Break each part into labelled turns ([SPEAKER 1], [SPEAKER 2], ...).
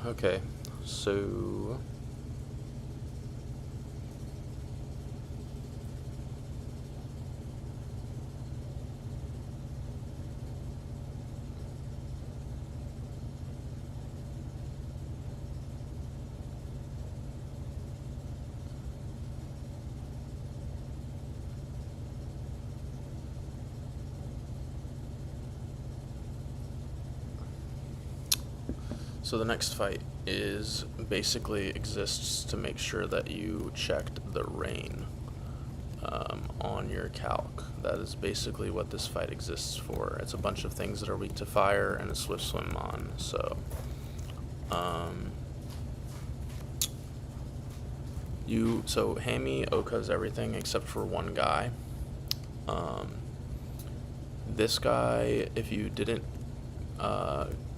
[SPEAKER 1] Okay, so the next fight is basically exists to make sure that you checked the rain on your calc. That is basically what this fight exists for. It's a bunch of things that are weak to fire and a swift swim on. So, Hammy Oka's everything except for one guy. This guy, if you didn't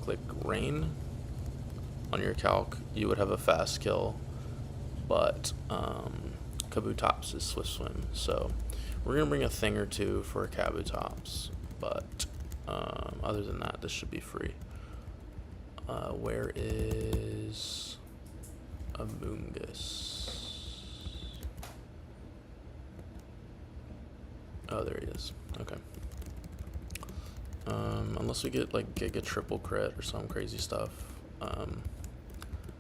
[SPEAKER 1] click rain on your calc, you would have a fast kill, but Kabutops is swift swim, so we're gonna bring a thing or two for Kabutops, but other than that, this should be free. Where is Amoongus? Oh, there he is. Okay. Unless we get like Giga triple crit or some crazy stuff,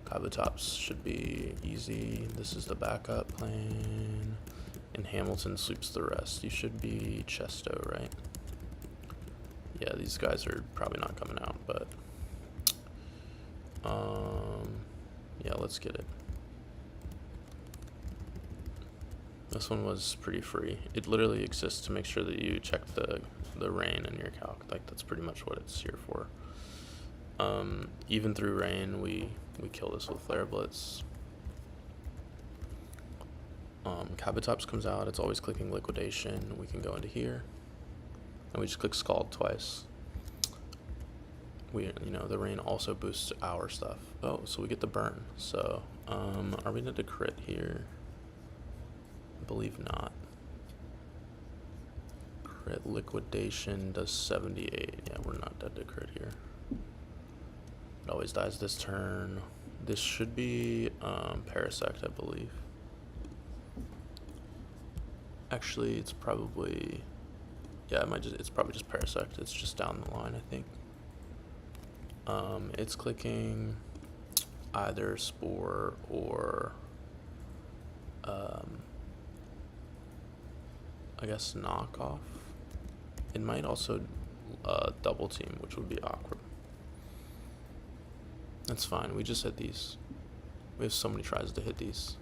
[SPEAKER 1] Kabutops should be easy. This is the backup plan, and Hamilton sweeps the rest. You should be Chesto, right? Yeah, these guys are probably not coming out, but yeah, let's get it. This one was pretty free. It literally exists to make sure that you check the rain in your calc. Like, that's pretty much what it's here for. Even through rain, we kill this with Flare Blitz. Kabutops comes out. It's always clicking Liquidation. We can go into here, and we just click Scald twice. The rain also boosts our stuff. Oh, so we get the burn. So, are we going to crit here? I believe not. Crit Liquidation does 78. Yeah, we're not dead to crit here. It always dies this turn. This should be Parasect, I believe. Actually, it's probably, yeah, it's probably just Parasect. It's just down the line, I think. It's clicking either Spore or I guess Knockoff. It might also double team, which would be awkward. That's fine, we just hit these. We have so many tries to hit these.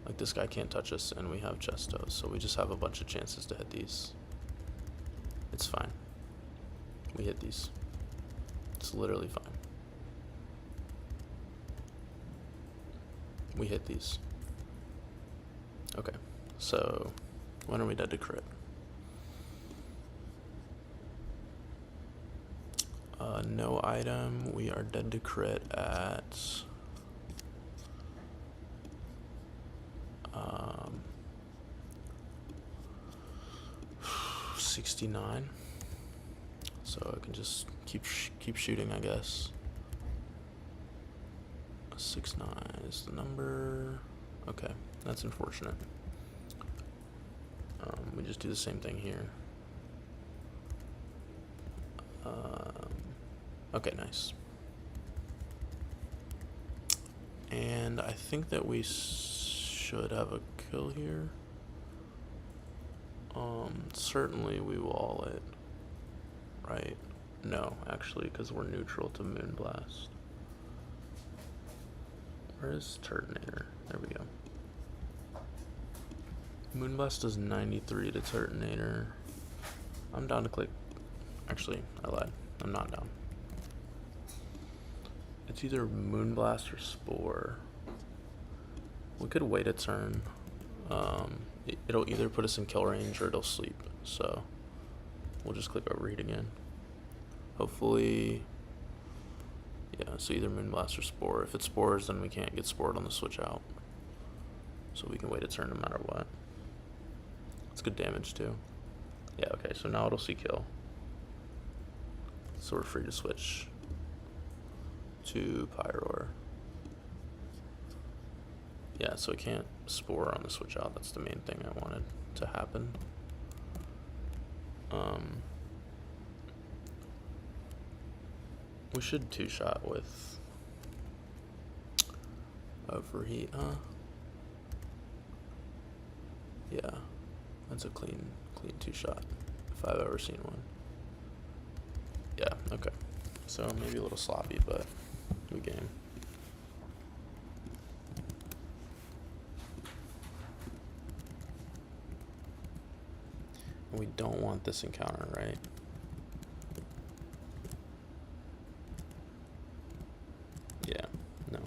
[SPEAKER 1] Like, this guy can't touch us, and we have Chestos, so we just have a bunch of chances to hit these. It's fine. We hit these. It's literally fine. We hit these. Okay, so when are we dead to crit? No item. We are dead to crit at 69. So I can just keep shooting, I guess. 69 is the number. Okay, that's unfortunate. We just do the same thing here. Okay, nice. And I think that we should have a kill here. Certainly we wall it, right? No, actually, because we're neutral to Moonblast. Where is Turtonator? There we go. Moonblast does 93 to Turtonator. I'm down to click. Actually, I lied. I'm not down. It's either Moonblast or Spore. We could wait a turn. It'll either put us in kill range or it'll sleep. So we'll just click Overheat again. Hopefully, yeah, so either Moonblast or Spore. If it Spores, then we can't get Spored on the switch out. So we can wait a turn no matter what. It's good damage too. Yeah, okay, so now it'll see kill. So we're free to switch. to Pyroar. Yeah, so I can't Spore on the switch out. That's the main thing I wanted to happen. We should two-shot with Overheat, huh? Yeah, that's a clean two-shot, if I've ever seen one. Yeah, okay. So maybe a little sloppy, but we game. We don't want this encounter, right? Yeah, no.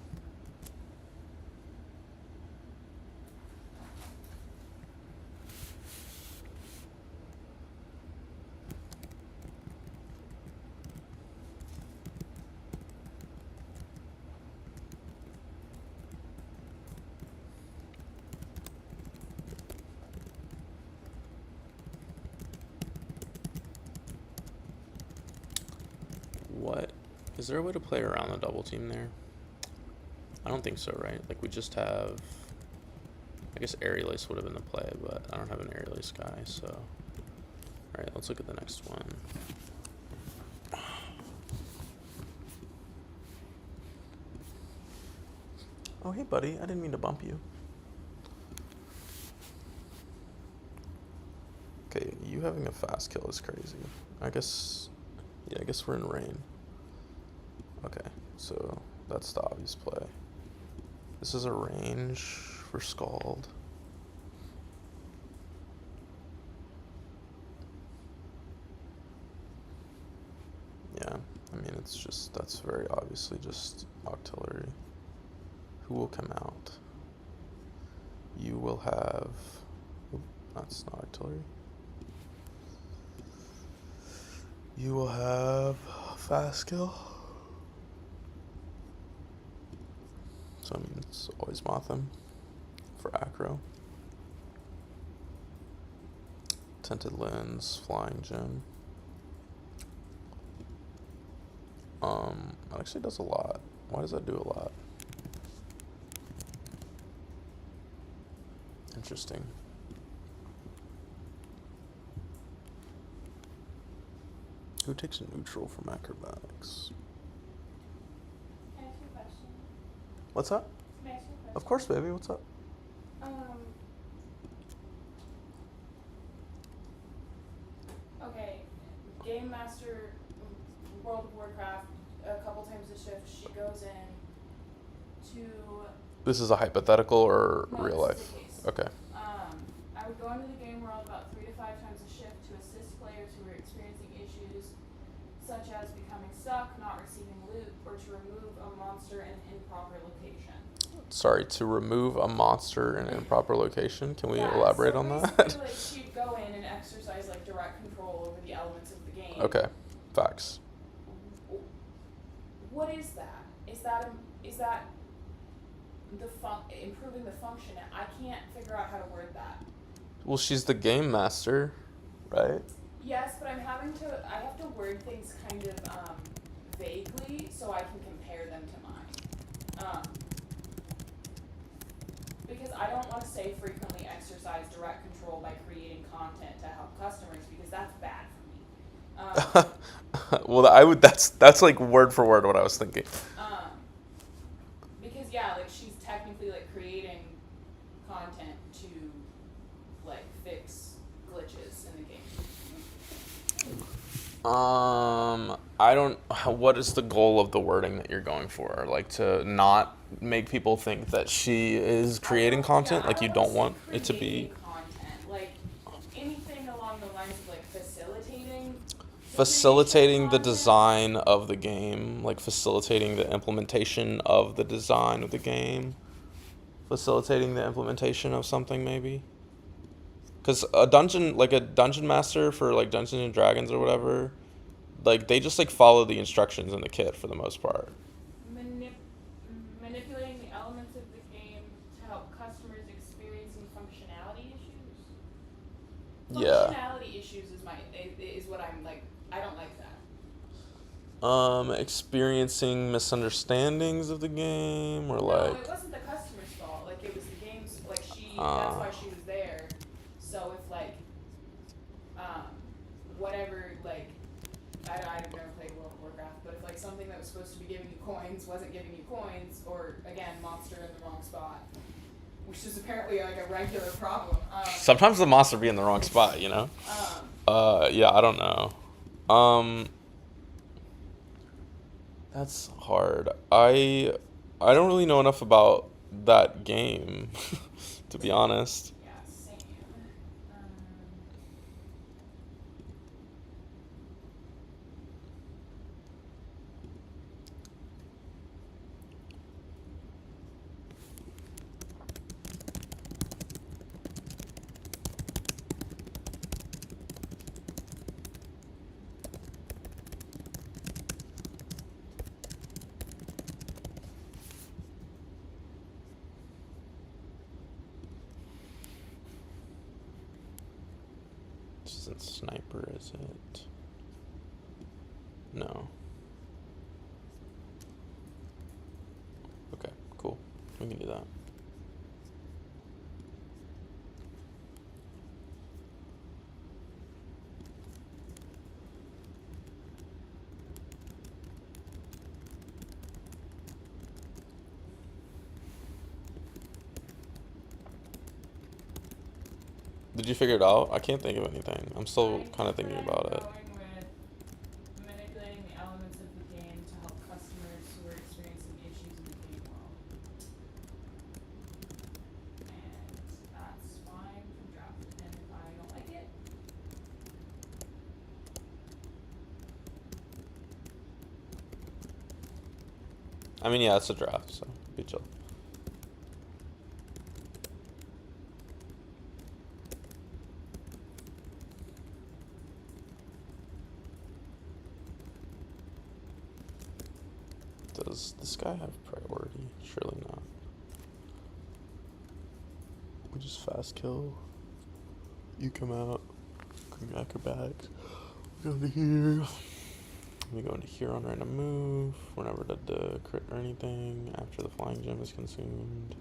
[SPEAKER 1] What? Is there a way to play around the double team there? I don't think so, right? Like, we just have... I guess Aerial Ace would have been the play, but I don't have an Aerial Ace guy, so... Alright, let's look at the next one. Oh, hey, buddy. I didn't mean to bump you. Okay, you having a fast kill is crazy. I guess... Yeah, I guess we're in rain. Okay, so that's the obvious play. This is a range for Scald. Yeah, I mean, it's just, that's very obviously just Octillery. Who will come out? You will have... Oop, that's not Octillery. You will have fast kill. So I mean, it's always Mothim for acro. Tinted Lens, Flying Gem. That actually does a lot. Why does that do a lot? Interesting. Who takes a neutral from acrobatics?
[SPEAKER 2] Can I ask you a question?
[SPEAKER 1] What's up?
[SPEAKER 2] Can I ask you a question?
[SPEAKER 1] Of course, baby. What's up?
[SPEAKER 2] Okay, Game Master, World of Warcraft, a couple times a shift, she goes in to...
[SPEAKER 1] This is a hypothetical or
[SPEAKER 2] No,
[SPEAKER 1] real
[SPEAKER 2] this
[SPEAKER 1] life?
[SPEAKER 2] is the case.
[SPEAKER 1] Okay.
[SPEAKER 2] I would go into the game world about 3 to 5 times a shift to assist players who were experiencing issues such as becoming stuck, not receiving loot, or to remove a monster in an improper location.
[SPEAKER 1] Sorry, to remove a monster in an improper location. Can we
[SPEAKER 2] Yeah,
[SPEAKER 1] elaborate
[SPEAKER 2] so
[SPEAKER 1] on that?
[SPEAKER 2] basically, like, she'd go in and exercise like direct control over the elements of the game.
[SPEAKER 1] Okay, facts.
[SPEAKER 2] What is that? Is that the improving the function? I can't figure out how to word that.
[SPEAKER 1] Well, she's the game master, right?
[SPEAKER 2] Yes, but I have to word things kind of vaguely so I can compare them to mine. Because I don't want to say frequently exercise direct control by creating content to help customers, because that's bad for me.
[SPEAKER 1] Well, that's like word for word what I was thinking.
[SPEAKER 2] Because yeah, like she's technically like creating content to like fix glitches in the game.
[SPEAKER 1] I don't. What is the goal of the wording that you're going for? Like to not make people think that she is creating content. Like you don't want it to be
[SPEAKER 2] content. Like anything along the lines of like
[SPEAKER 1] facilitating the
[SPEAKER 2] content.
[SPEAKER 1] design of the game, like facilitating the implementation of the design of the game, facilitating the implementation of something maybe. Because a dungeon master for like Dungeons and Dragons or whatever, like they just like follow the instructions in the kit for the most part.
[SPEAKER 2] Manipulating the elements of the game to help customers experiencing functionality issues.
[SPEAKER 1] Yeah.
[SPEAKER 2] Functionality issues is what I'm like. I don't like
[SPEAKER 1] Experiencing misunderstandings of the game, or
[SPEAKER 2] No,
[SPEAKER 1] like,
[SPEAKER 2] it wasn't the customer's fault. Like it was the game's. Like that's
[SPEAKER 1] uh,
[SPEAKER 2] why she was there. So if like, whatever like, I've never played World of Warcraft, but if like something that was supposed to be giving you coins wasn't giving you coins, or again monster in the wrong spot, which is apparently like a regular problem.
[SPEAKER 1] sometimes the monster be in the wrong spot, you know? Yeah, I don't know. That's hard. I don't really know enough about that game, to be honest.
[SPEAKER 2] Yeah, same. Um,
[SPEAKER 1] This isn't sniper, is it? No. Okay, cool. We can do that. Did you figure it out? I can't think of anything. I'm still kind of thinking about it.
[SPEAKER 2] Going with manipulating the elements of the game to help customers who are experiencing issues in the game world. And that's fine for draft. And if I don't like it,
[SPEAKER 1] I mean, yeah, it's a draft, so be chill. Does this guy have priority? Surely not. We just fast kill. You come out. Come back or back. We go to here. We go into here on random move. We're never dead to crit or anything after the flying gem is consumed.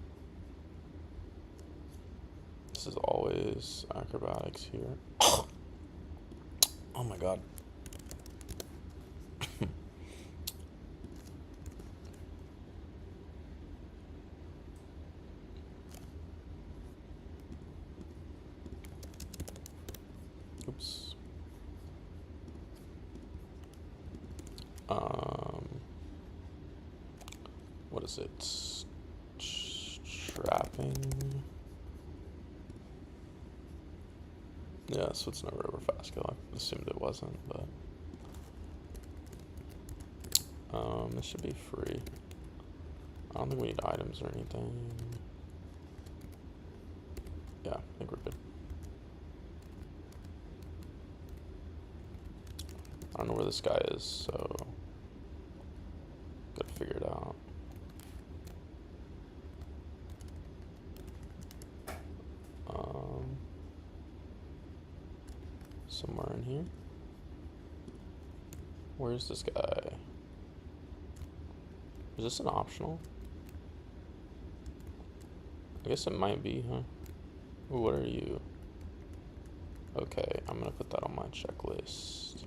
[SPEAKER 1] This is always acrobatics here. Oh my god. Oops. What is it? Trapping. Yeah, so it's never ever fast kill. I assumed it wasn't, but this should be free. I don't think we need items or anything. Yeah, I think we're good. I don't know where this guy is, so gotta figure it out. Somewhere in here. Where's this guy? Is this an optional? I guess it might be, huh? Ooh, what are you? Okay, I'm gonna put that on my checklist.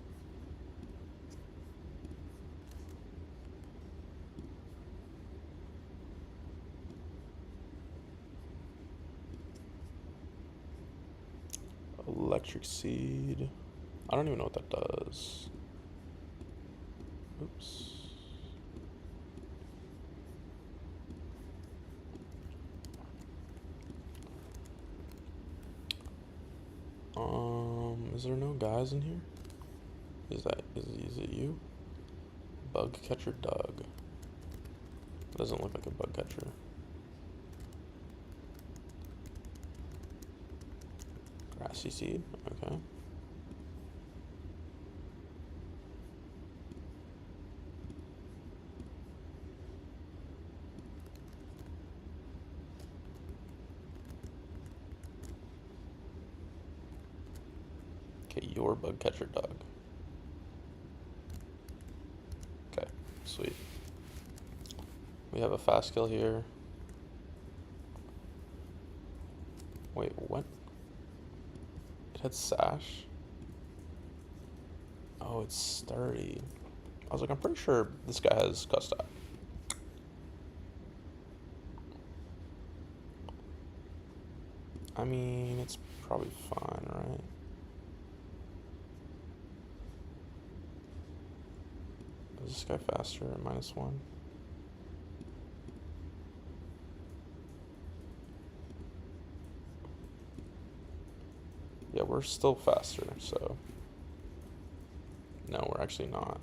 [SPEAKER 1] Electric seed. I don't even know what that does. Oops. Is there no guys in here? Is it you? Bug catcher Doug. Doesn't look like a bug catcher. Grassy seed, okay. Okay, your bug catcher Doug. We have a fast kill here. Wait, what? It had sash? Oh, it's sturdy. I was like, I'm pretty sure this guy has cussed out. I mean, it's probably fine, right? Is this guy faster at -1? Yeah, we're still faster, so... No, we're actually not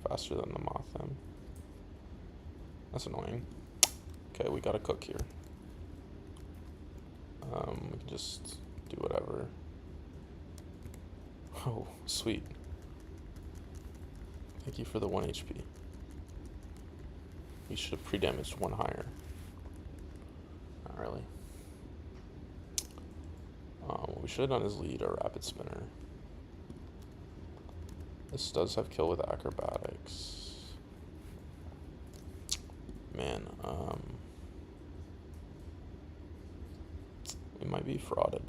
[SPEAKER 1] faster than the moth then. That's annoying. Okay, we gotta cook here. We can just do whatever. Oh, sweet. Thank you for the 1 HP. We should have pre-damaged 1 higher. Not really. What we should have done is lead a rapid spinner. This does have kill with acrobatics. Man, we might be frauded.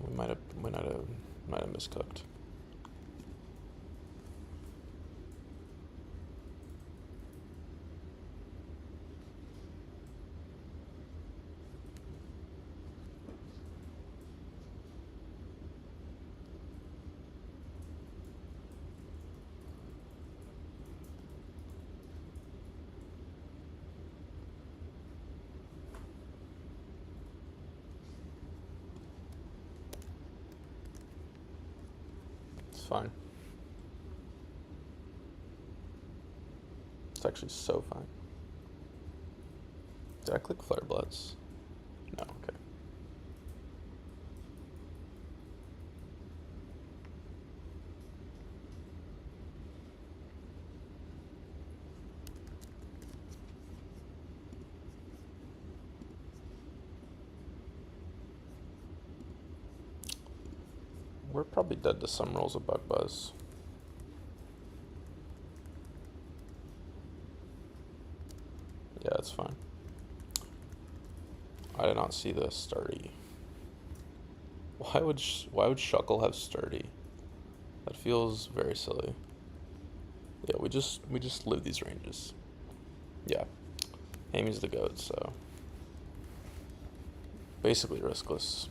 [SPEAKER 1] We might have miscooked. It's fine. It's actually so fine. Did I click Flare Bloods? No, okay. We're probably dead to some rolls of Bug Buzz. Yeah, it's fine. I did not see the sturdy. Why would Shuckle have sturdy? That feels very silly. Yeah, we just live these ranges. Yeah, Amy's the goat, so basically riskless.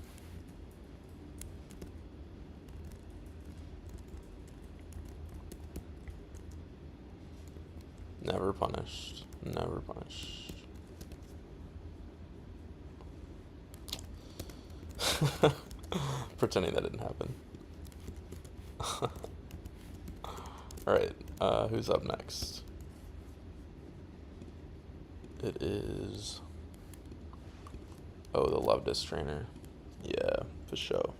[SPEAKER 1] Never punished. Never punished. Pretending that didn't happen. Alright, who's up next? It is... Oh, the Love Disc Trainer. Yeah, for sure.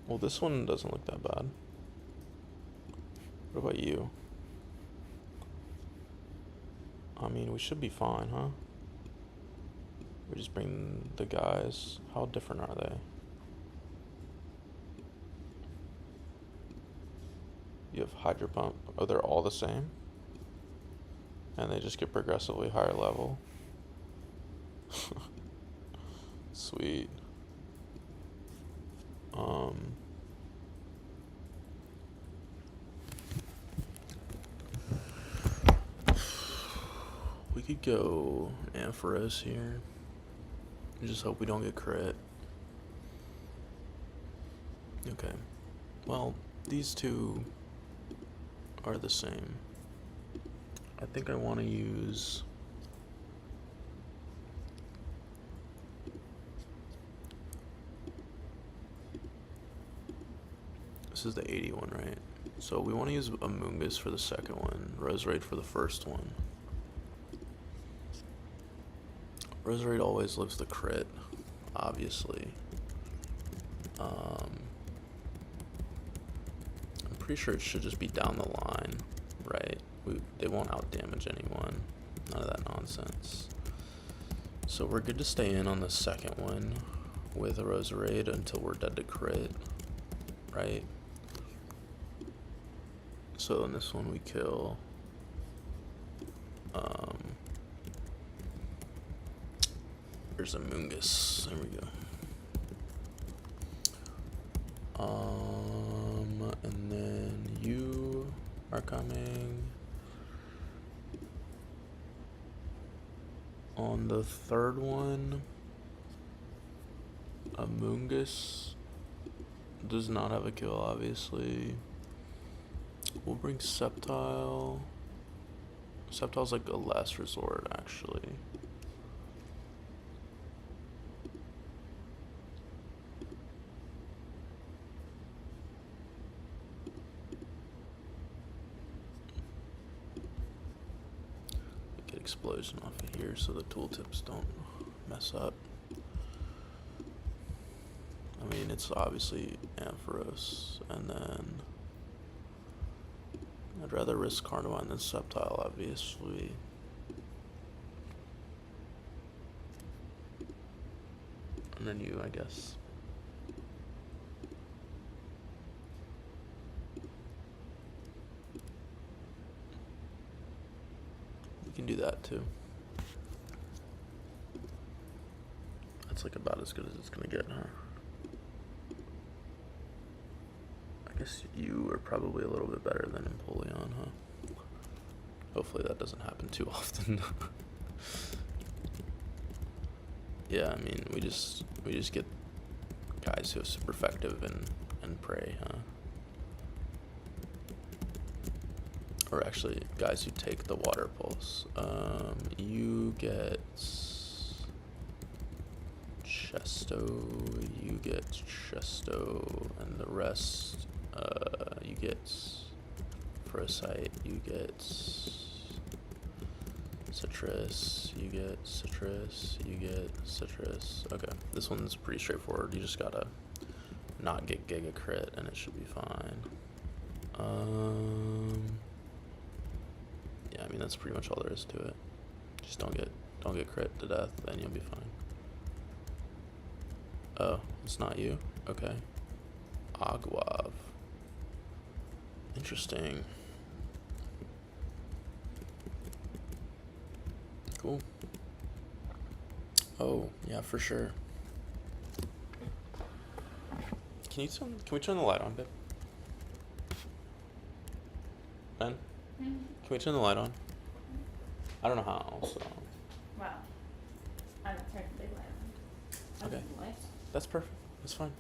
[SPEAKER 1] Well, this one doesn't look that bad. What about you? I mean, we should be fine, huh? We just bring the guys. How different are they? You have Hydro Pump. Oh, they're all the same? And they just get progressively higher level. Sweet. We could go Ampharos here. I just hope we don't get crit. Okay. Well, these two are the same. I think I want to use... This is the 81, right? So we want to use Amoonguss for the second one, Roserade for the first one. Roserade always lives the crit, obviously. I'm pretty sure it should just be down the line, right? They won't out-damage anyone. None of that nonsense. So we're good to stay in on the second one. with a Roserade until we're dead to crit, right? So in this one we kill there's a Mungus. There we go. And then you are coming on the third one. A Mungus does not have a kill, obviously. We'll bring Sceptile. Sceptile's like a last resort, actually. Get Explosion off of here so the tooltips don't mess up. I mean, it's obviously Ampharos, and then I'd rather risk Carnivine than Sceptile, obviously. And then you, I guess. We can do that too. That's like about as good as it's gonna get, huh? I guess you are probably a little bit better than Empoleon, huh? Hopefully that doesn't happen too often. Yeah, I mean, we just get guys who have super effective and prey, huh? Or actually, guys who take the water pulse. You get Chesto, you get Chesto, and the rest, you get Frostite, you get Citrus, you get Citrus, you get Citrus. Okay, this one's pretty straightforward. You just gotta not get Giga Crit and it should be fine. Yeah, I mean that's pretty much all there is to it. Just don't get crit to death, then you'll be fine. Oh, it's not you? Okay. Aguav. Interesting. Cool. Oh, yeah, for sure. Can we turn the light on, babe? Ben?
[SPEAKER 2] Mm-hmm.
[SPEAKER 1] Can we turn the light on? I don't know how, so.
[SPEAKER 2] Wow. I'm not turning the big light on.
[SPEAKER 1] Okay.
[SPEAKER 2] The light.
[SPEAKER 1] That's perfect. That's fine.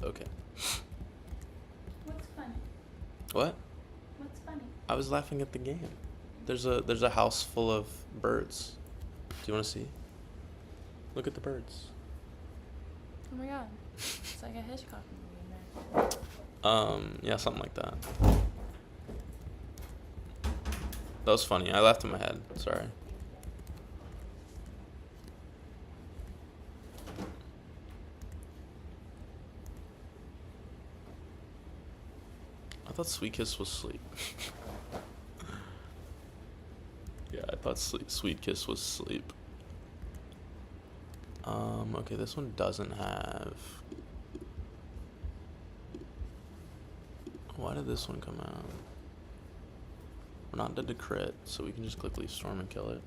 [SPEAKER 1] Okay.
[SPEAKER 2] What's funny?
[SPEAKER 1] What?
[SPEAKER 2] What's funny?
[SPEAKER 1] I was laughing at the game. There's a house full of birds. Do you want to see? Look at the birds.
[SPEAKER 2] Oh my god. It's like a Hitchcock movie in there.
[SPEAKER 1] Yeah, something like that. That was funny. I laughed in my head. Sorry. I thought Sweet Kiss was sleep. Yeah, I thought Sweet Kiss was sleep. Okay, this one doesn't have. Why did this one come out? We're not dead to crit, so we can just click Leaf Storm and kill it.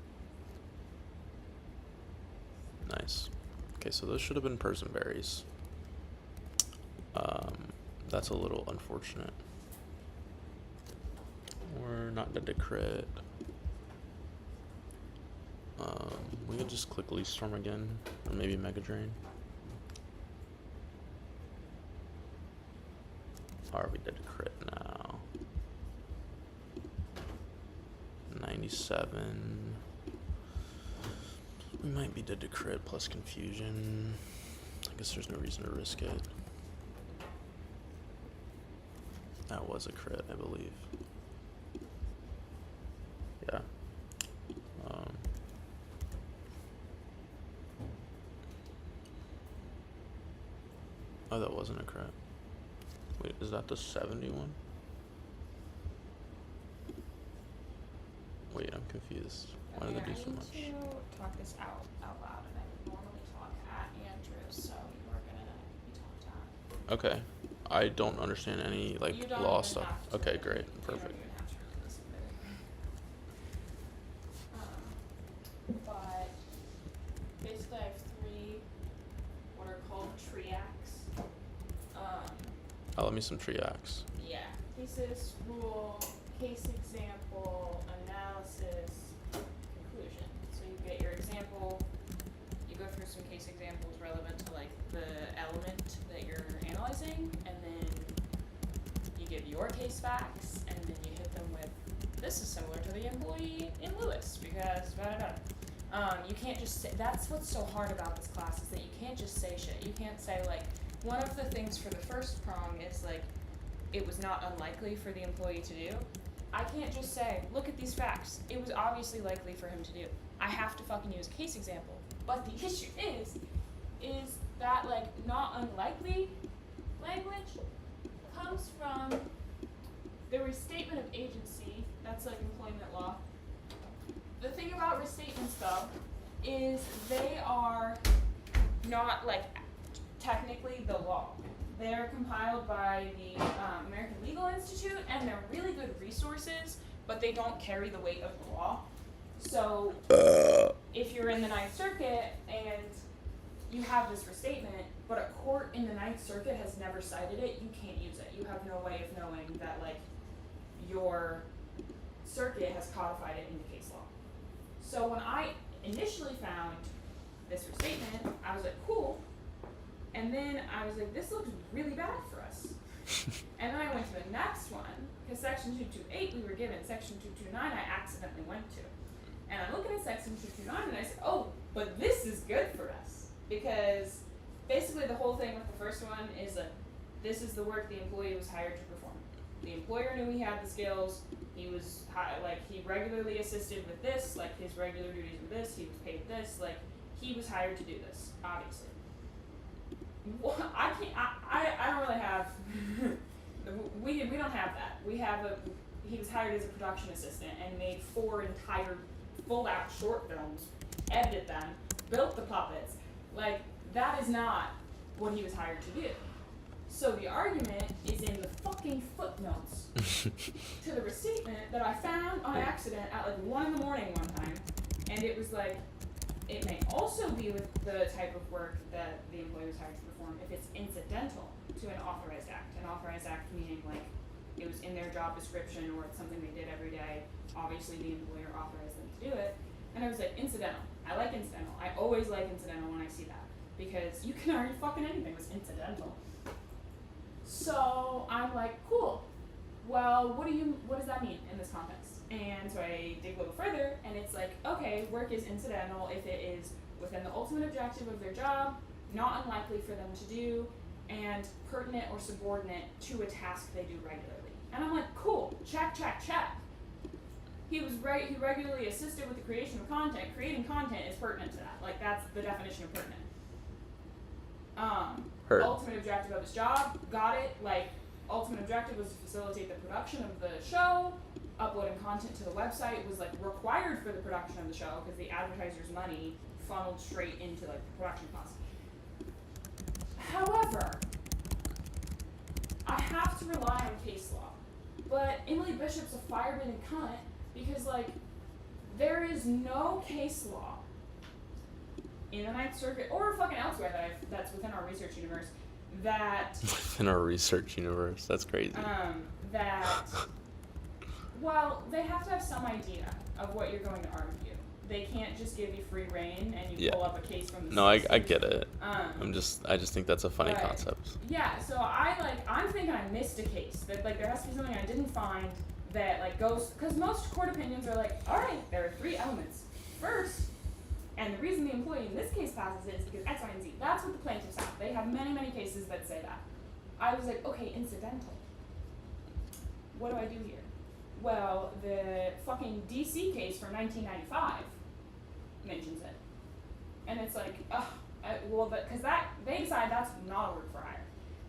[SPEAKER 1] Nice. Okay, so those should have been Person Berries. That's a little unfortunate. We're not dead to crit. We could just click Leaf Storm again, or maybe Mega Drain. Are we dead to crit now? 97. We might be dead to crit plus confusion. I guess there's no reason to risk it. That was a crit, I believe. Yeah. Oh, Oh, that wasn't a crit. Wait, is that the 71? Wait, I'm confused. Why did they do so much?
[SPEAKER 2] I need to talk this out loud, and I would normally talk at Andrew, so you are gonna be talked at.
[SPEAKER 1] Okay. I don't understand any
[SPEAKER 2] You
[SPEAKER 1] like
[SPEAKER 2] don't
[SPEAKER 1] law
[SPEAKER 2] even
[SPEAKER 1] stuff.
[SPEAKER 2] have to
[SPEAKER 1] Okay,
[SPEAKER 2] really-
[SPEAKER 1] great,
[SPEAKER 2] You
[SPEAKER 1] perfect.
[SPEAKER 2] don't even have to really listen to it. But basically, I have 3 what are called triacs.
[SPEAKER 1] Let me some triacs.
[SPEAKER 2] Yeah. Thesis, rule, case example, analysis, conclusion. So you get your example, you go through some case examples relevant to like the element that you're analyzing, and then you give your case facts, and then you hit them with, this is similar to the employee in Lewis, because da da da. You can't just say, that's what's so hard about this class, is that you can't just say shit. You can't say like, one of the things for the first prong is like, it was not unlikely for the employee to do. I can't just say, look at these facts. It was obviously likely for him to do. I have to fucking use a case example. But the issue is that like not unlikely language comes from the restatement of agency. That's like employment law. The thing about restatements though is they are not like technically the law. They're compiled by the American Legal Institute, and they're really good resources, but they don't carry the weight of the law. So if you're in the Ninth Circuit and you have this restatement, but a court in the Ninth Circuit has never cited it, you can't use it. You have no way of knowing that like your circuit has codified it into case law. So when I initially found this restatement, I was like, cool. And then I was like, this looks really bad for us. And then I went to the next one, because section 228 we were given, section 229 I accidentally went to. And I'm looking at section 229 and I said, oh, but this is good for us. Because basically the whole thing with the first one is like, this is the work the employee was hired to perform. The employer knew he had the skills, he was, he regularly assisted with this, like his regular duties were this, he was paid this, like he was hired to do this, obviously. I don't really have, we don't have that. We have he was hired as a production assistant and made 4 entire full out short films, edited them, built the puppets. Like, that is not what he was hired to do. So the argument is in the fucking footnotes to the restatement that I found on accident at like 1 in the morning one time, and it was like, it may also be with the type of work that the employee was hired to perform if it's incidental to an authorized act. An authorized act meaning like it was in their job description or it's something they did every day. Obviously the employer authorized them to do it. And I was like, incidental. I like incidental. I always like incidental when I see that, because you can argue fucking anything was incidental. So I'm like, cool. Well, what does that mean in this context? And so I dig a little further, and it's like, okay, work is incidental if it is within the ultimate objective of their job, not unlikely for them to do, and pertinent or subordinate to a task they do regularly. And I'm like, cool, check, check, check. He regularly assisted with the creation of content. Creating content is pertinent to that. Like, that's the definition of pertinent.
[SPEAKER 1] Heard.
[SPEAKER 2] Ultimate objective of his job, got it. Like, ultimate objective was to facilitate the production of the show. Uploading content to the website was like required for the production of the show because the advertiser's money funneled straight into like the production costs. However, I have to rely on case law. But Emily Bishop's a fireman and cunt because like there is no case law in the Ninth Circuit or fucking elsewhere that's within our research universe that
[SPEAKER 1] Within our research universe, that's crazy.
[SPEAKER 2] Well, they have to have some idea of what you're going to argue. They can't just give you free reign and you pull up a case from the
[SPEAKER 1] No, I
[SPEAKER 2] 60s.
[SPEAKER 1] get it. I just think that's a funny concept.
[SPEAKER 2] Yeah, so I'm thinking I missed a case. That like there has to be something I didn't find that like goes, because most court opinions are like, all right, there are 3 elements. First, and the reason the employee in this case passes it is because X, Y, and Z. That's what the plaintiffs have. They have many, many cases that say that. I was like, okay, incidental. What do I do here? Well, the fucking DC case from 1995 mentions it. And it's like, because they decide that's not a work for hire.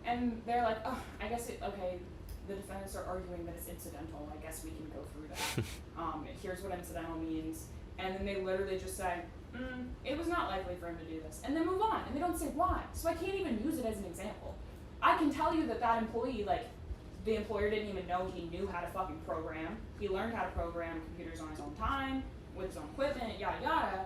[SPEAKER 2] And they're like, oh, I guess okay, the defendants are arguing that it's incidental. I guess we can go through that. Here's what incidental means. And then they literally just say, it was not likely for him to do this. And then move on. And they don't say why. So I can't even use it as an example. I can tell you that employee, like, the employer didn't even know he knew how to fucking program. He learned how to program computers on his own time, with his own equipment, yada yada.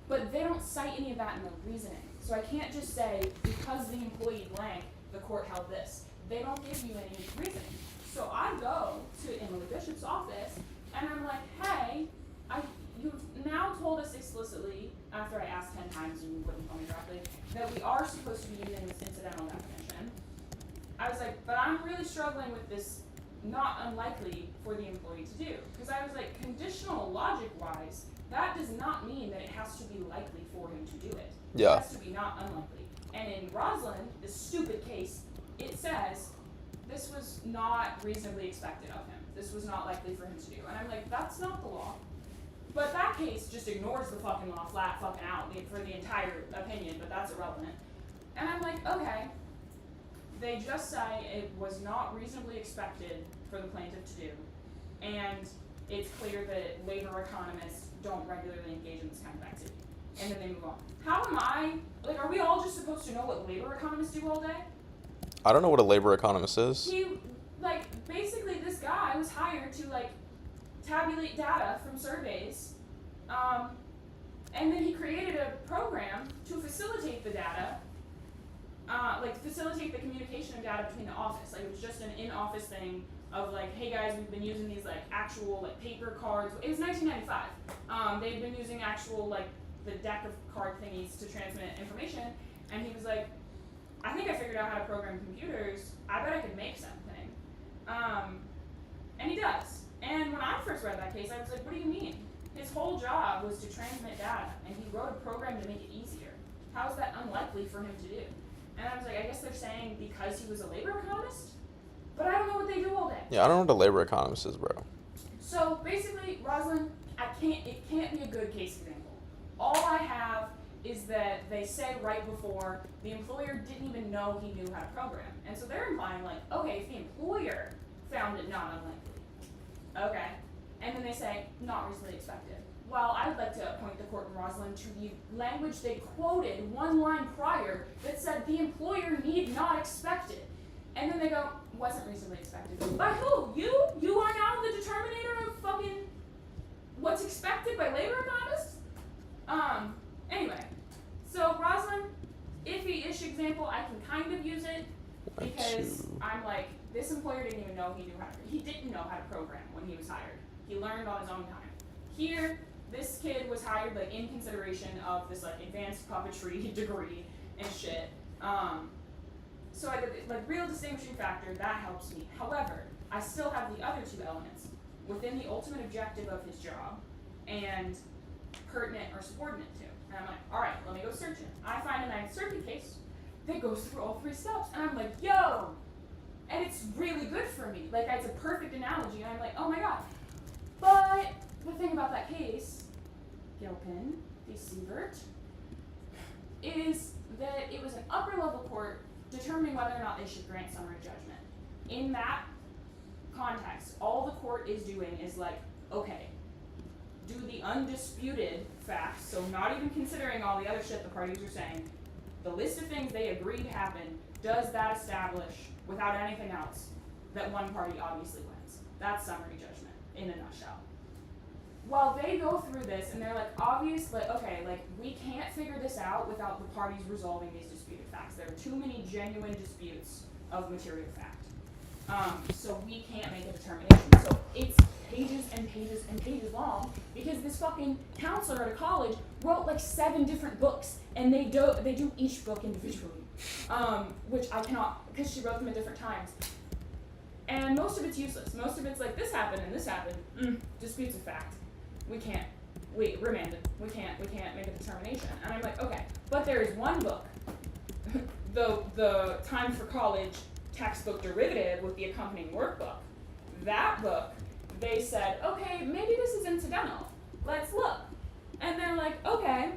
[SPEAKER 2] But they don't cite any of that in the reasoning. So I can't just say, because the employee blank, the court held this. They don't give you any reasoning. So I go to Emily Bishop's office, and I'm like, hey, you've now told us explicitly, after I asked 10 times and you wouldn't tell me directly, that we are supposed to be using this incidental definition. I was like, but I'm really struggling with this not unlikely for the employee to do. Because I was like, conditional logic-wise, that does not mean that it has to be likely for him to do it.
[SPEAKER 1] Yeah.
[SPEAKER 2] It has to be not unlikely. And in Roslyn, this stupid case, it says, this was not reasonably expected of him. This was not likely for him to do. And I'm like, that's not the law. But that case just ignores the fucking law flat fucking out for the entire opinion, but that's irrelevant. And I'm like, okay, they just say it was not reasonably expected for the plaintiff to do, and it's clear that labor economists don't regularly engage in this kind of activity. And then they move on. How am I, like, are we all just supposed to know what labor economists do all day?
[SPEAKER 1] I don't know what a labor economist is.
[SPEAKER 2] He, like, basically this guy was hired to, like, tabulate data from surveys, and then he created a program to facilitate the data, facilitate the communication of data between the office. Like, it was just an in-office thing of, like, hey guys, we've been using these, like, actual, like, paper cards. It was 1995. They'd been using actual, like, the deck of card thingies to transmit information, and he was like, I think I figured out how to program computers. I bet I could make something. And he does. And when I first read that case, I was like, what do you mean? His whole job was to transmit data, and he wrote a program to make it easier. How is that unlikely for him to do? And I was like, I guess they're saying because he was a labor economist? But I don't know what they do all day.
[SPEAKER 1] Yeah, I don't know what a labor economist is, bro.
[SPEAKER 2] So basically, Roslyn, it can't be a good case example. All I have is that they say right before, the employer didn't even know he knew how to program. And so they're implying, like, okay, if the employer found it not unlikely, okay. And then they say, not reasonably expected. Well, I would like to point the court in Roslyn to the language they quoted one line prior that said the employer need not expect it. And then they go, wasn't reasonably expected. By who? You? You are now the determinator of fucking what's expected by labor economists? Anyway. So Roslyn, iffy-ish example, I can kind of use it because I'm like, this employer didn't even know he didn't know how to program when he was hired. He learned on his own time. Here, this kid was hired like in consideration of this like advanced puppetry degree and shit. So I did like real distinguishing factor, that helps me. However, I still have the other two elements within the ultimate objective of his job and pertinent or subordinate to. And I'm like, all right, let me go searching. I find a Ninth Circuit case that goes through all three steps, and I'm like, yo! And it's really good for me. Like, it's a perfect analogy, and I'm like, oh my god. But the thing about that case, Gilpin v. Sievert, is that it was an upper level court determining whether or not they should grant summary judgment. In that context, all the court is doing is like, okay, do the undisputed facts, so not even considering all the other shit the parties are saying, the list of things they agreed happened, does that establish, without anything else, that one party obviously wins? That's summary judgment, in a nutshell. While they go through this, and they're like, obviously, okay, like, we can't figure this out without the parties resolving these disputed facts. There are too many genuine disputes of material fact. So we can't make a determination. So it's pages and pages and pages long because this fucking counselor at a college wrote like 7 different books, and they do each book individually, which I cannot, because she wrote them at different times. And most of it's useless. Most of it's like, this happened and this happened. Disputes of fact. Remanded. We can't make a determination. And I'm like, okay, but there is one book, the Time for College textbook derivative with the accompanying workbook. That book, they said, okay, maybe this is incidental. Let's look. And they're like, okay,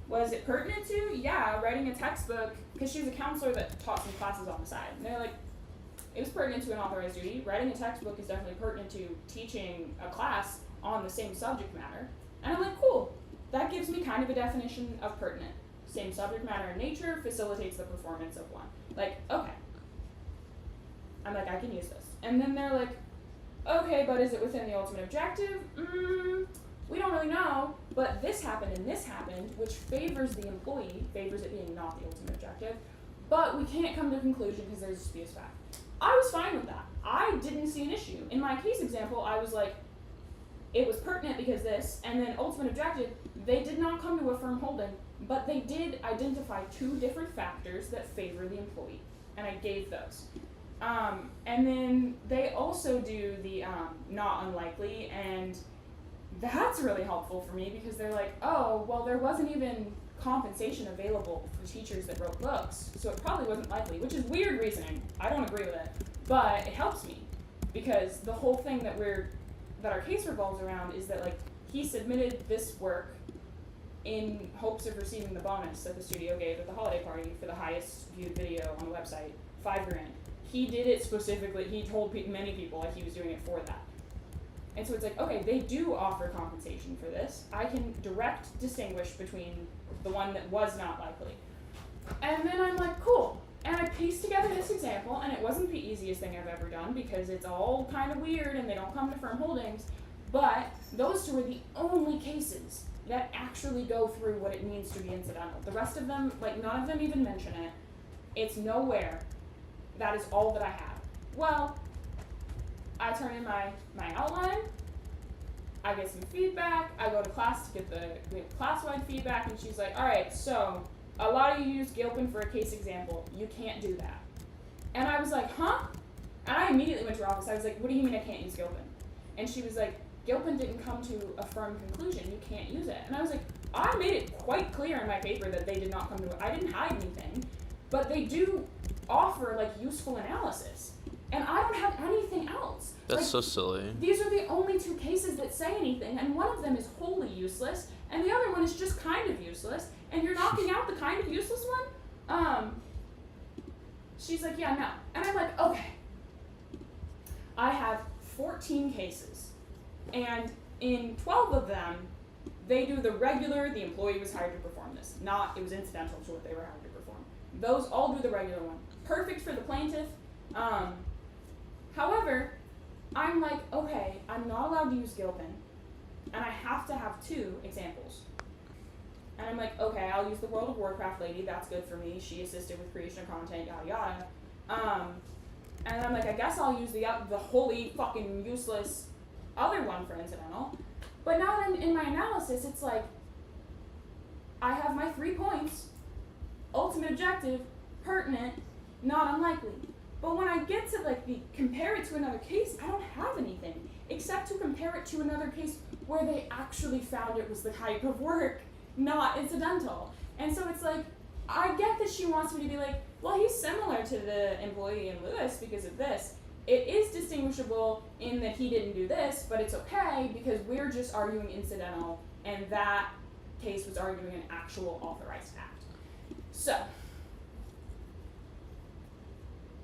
[SPEAKER 2] was it pertinent to? Yeah, writing a textbook, because she was a counselor that taught some classes on the side. And they're like, it was pertinent to an authorized duty. Writing a textbook is definitely pertinent to teaching a class on the same subject matter. And I'm like, cool. That gives me kind of a definition of pertinent. Same subject matter in nature facilitates the performance of one. Like, okay. I'm like, I can use this. And then they're like, okay, but is it within the ultimate objective? We don't really know, but this happened and this happened, which favors the employee, favors it being not the ultimate objective, but we can't come to a conclusion because there's a dispute fact. I was fine with that. I didn't see an issue. In my case example, I was like, it was pertinent because this, and then ultimate objective, they did not come to a firm holding, but they did identify 2 different factors that favor the employee, and I gave those. And then they also do the not unlikely, and that's really helpful for me because they're like, oh, well, there wasn't even compensation available for teachers that wrote books, so it probably wasn't likely, which is weird reasoning. I don't agree with it, but it helps me because the whole thing that our case revolves around is that, like, he submitted this work in hopes of receiving the bonus that the studio gave at the holiday party for the highest viewed video on the website, $5,000. He did it specifically. He told many people like he was doing it for that. And so it's like, okay, they do offer compensation for this. I can direct distinguish between the one that was not likely. And then I'm like, cool. And I pieced together this example, and it wasn't the easiest thing I've ever done because it's all kind of weird and they don't come to firm holdings. But those 2 are the only cases that actually go through what it means to be incidental. The rest of them, like, none of them even mention it. It's nowhere. That is all that I have. Well, I turn in my outline, I get some feedback, I go to class to get the class-wide feedback, and she's like, all right, so a lot of you use Gilpin for a case example. You can't do that. And I was like, huh? And I immediately went to her office. I was like, what do you mean I can't use Gilpin? And she was like, Gilpin didn't come to a firm conclusion. You can't use it. And I was like, I made it quite clear in my paper that they did not come to it. I didn't hide anything. But they do offer, like, useful analysis. And I don't have anything else.
[SPEAKER 1] That's
[SPEAKER 2] like,
[SPEAKER 1] so silly.
[SPEAKER 2] These are the only 2 cases that say anything, and one of them is wholly useless, and the other one is just kind of useless, and you're knocking out the kind of useless one? She's like, yeah, no. And I'm like, okay. I have 14 cases, and in 12 of them, they do the regular, the employee was hired to perform this, not it was incidental to what they were hired to perform. Those all do the regular one. Perfect for the plaintiff. However, I'm like, okay, I'm not allowed to use Gilpin, and I have to have 2 examples. And I'm like, okay, I'll use the World of Warcraft lady, that's good for me, she assisted with creation of content, yada yada. And I'm like, I guess I'll use the wholly fucking useless other one for incidental. But now then in my analysis, it's like, I have my 3 points, ultimate objective, pertinent, not unlikely. But when I get to, like, compare it to another case, I don't have anything except to compare it to another case where they actually found it was the type of work, not incidental. And so it's like, I get that she wants me to be like, well, he's similar to the employee in Lewis because of this. It is distinguishable in that he didn't do this, but it's okay because we're just arguing incidental, and that case was arguing an actual authorized act. So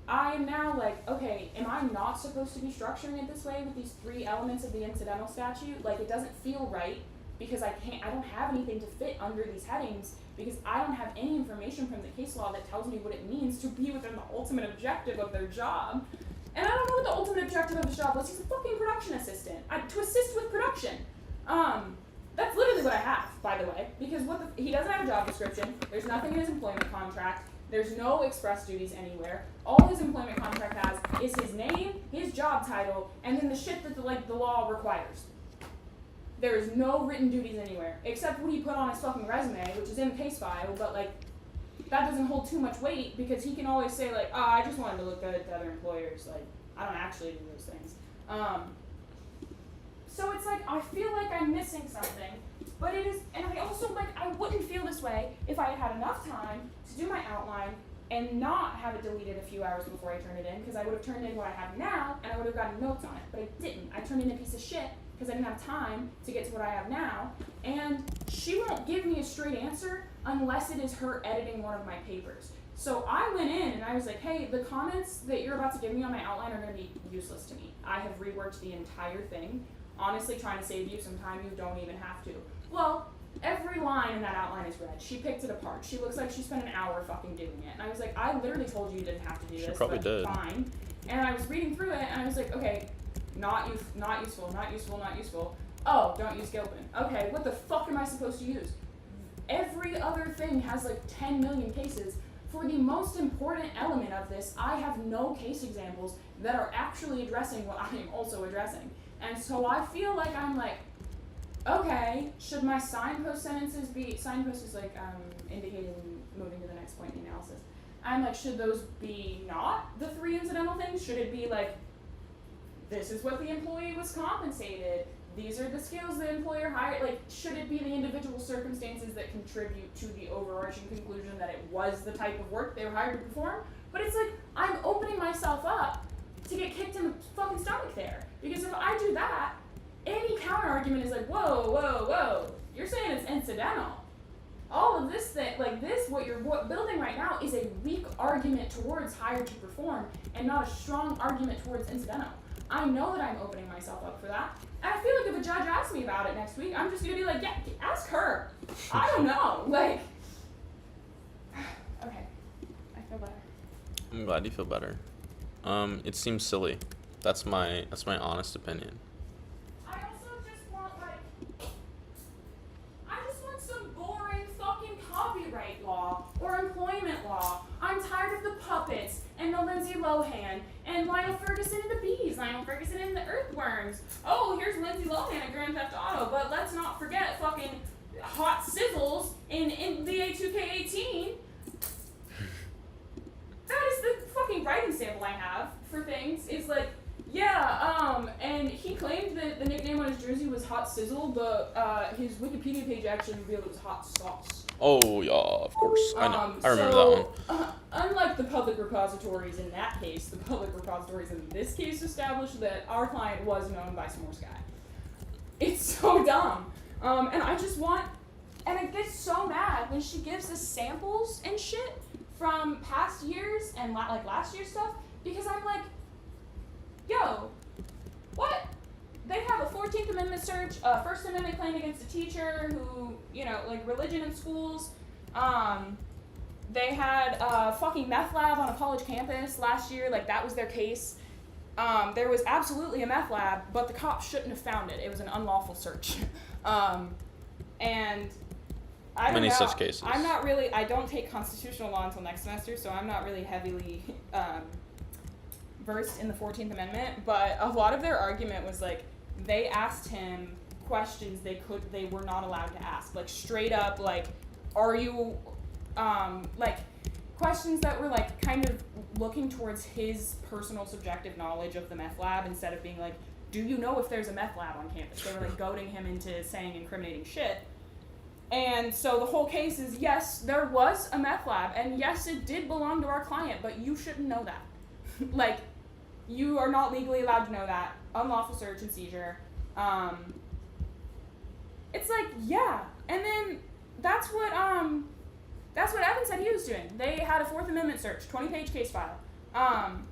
[SPEAKER 2] I am now like, okay, am I not supposed to be structuring it this way with these 3 elements of the incidental statute? Like, it doesn't feel right because I don't have anything to fit under these headings because I don't have any information from the case law that tells me what it means to be within the ultimate objective of their job. And I don't know what the ultimate objective of his job was. He's a fucking production assistant. To assist with production. That's literally what I have, by the way, because he doesn't have a job description. There's nothing in his employment contract. There's no express duties anywhere. All his employment contract has is his name, his job title, and then the shit that the law requires. There is no written duties anywhere, except what he put on his fucking resume, which is in the case file, but, like, that doesn't hold too much weight because he can always say, like, oh, I just wanted to look good to other employers. Like, I don't actually do those things. So it's like, I feel like I'm missing something, but it is, and I also, like, I wouldn't feel this way if I had had enough time to do my outline and not have it deleted a few hours before I turned it in, because I would have turned in what I have now, and I would have gotten notes on it, but I didn't. I turned in a piece of shit, because I didn't have time to get to what I have now, and she won't give me a straight answer unless it is her editing one of my papers. So I went in and I was like, hey, the comments that you're about to give me on my outline are going to be useless to me. I have reworked the entire thing, honestly trying to save you some time you don't even have to. Well, every line in that outline is red. She picked it apart. She looks like she spent an hour fucking doing it. And I was like, I literally told you didn't have to do this.
[SPEAKER 1] She probably
[SPEAKER 2] but
[SPEAKER 1] did.
[SPEAKER 2] Fine. And I was reading through it and I was like, okay, not useful, not useful, not useful. Oh, don't use Gilpin. Okay, what the fuck am I supposed to use? Every other thing has like 10 million cases. For the most important element of this, I have no case examples that are actually addressing what I am also addressing. And so I feel like I'm like, okay, should my signpost sentences be, signpost is like indicating moving to the next point in the analysis. I'm like, should those be not the 3 incidental things? Should it be like, this is what the employee was compensated, these are the skills the employer hired, like, should it be the individual circumstances that contribute to the overarching conclusion that it was the type of work they were hired to perform? But it's like, I'm opening myself up to get kicked in the fucking stomach there. Because if I do that, any counter argument is like, whoa, whoa, whoa, you're saying it's incidental. All of this thing, like this, what you're building right now is a weak argument towards hired to perform and not a strong argument towards incidental. I know that I'm opening myself up for that. And I feel like if a judge asks me about it next week, I'm just gonna be like, yeah, ask her. I don't know, like, okay, I feel better.
[SPEAKER 1] I'm glad you feel better. It seems silly. That's my honest opinion.
[SPEAKER 2] I also just want I just want some boring fucking copyright law or employment law. I'm tired of the puppets and the Lindsay Lohan and Lionel Ferguson and the bees, Lionel Ferguson and the earthworms. Oh, here's Lindsay Lohan at Grand Theft Auto, but let's not forget fucking hot sizzles in NBA 2K18. That is the fucking writing sample I have for things. It's like, yeah, and he claimed that the nickname on his jersey was Hot Sizzle, but his Wikipedia page actually revealed it was Hot Sauce.
[SPEAKER 1] Oh, yeah, of course. I know. I remember that one.
[SPEAKER 2] Unlike the public repositories in that case, the public repositories in this case established that our client was known by S'mores Guy. It's so dumb. And I just want, and I get so mad when she gives us samples and shit from past years and like last year's stuff, because I'm like, yo, what? They have a 14th Amendment search, a First Amendment claim against a teacher who, you know, like religion in schools. They had a fucking meth lab on a college campus last year, like that was their case. There was absolutely a meth lab, but the cops shouldn't have found it. It was an unlawful search. And I don't
[SPEAKER 1] Many
[SPEAKER 2] know.
[SPEAKER 1] such cases.
[SPEAKER 2] I'm not really, I don't take constitutional law until next semester, so I'm not really heavily versed in the 14th Amendment, but a lot of their argument was like, they asked him questions they were not allowed to ask, like straight up, like, are you, like questions that were like kind of looking towards his personal subjective knowledge of the meth lab instead of being like, do you know if there's a meth lab on campus? They were like goading him into saying incriminating shit. And so the whole case is, yes, there was a meth lab, and yes, it did belong to our client, but you shouldn't know that. Like, you are not legally allowed to know that. Unlawful search and seizure. It's like, yeah. And then that's what Evan said he was doing. They had a Fourth Amendment search, 20-page case file. And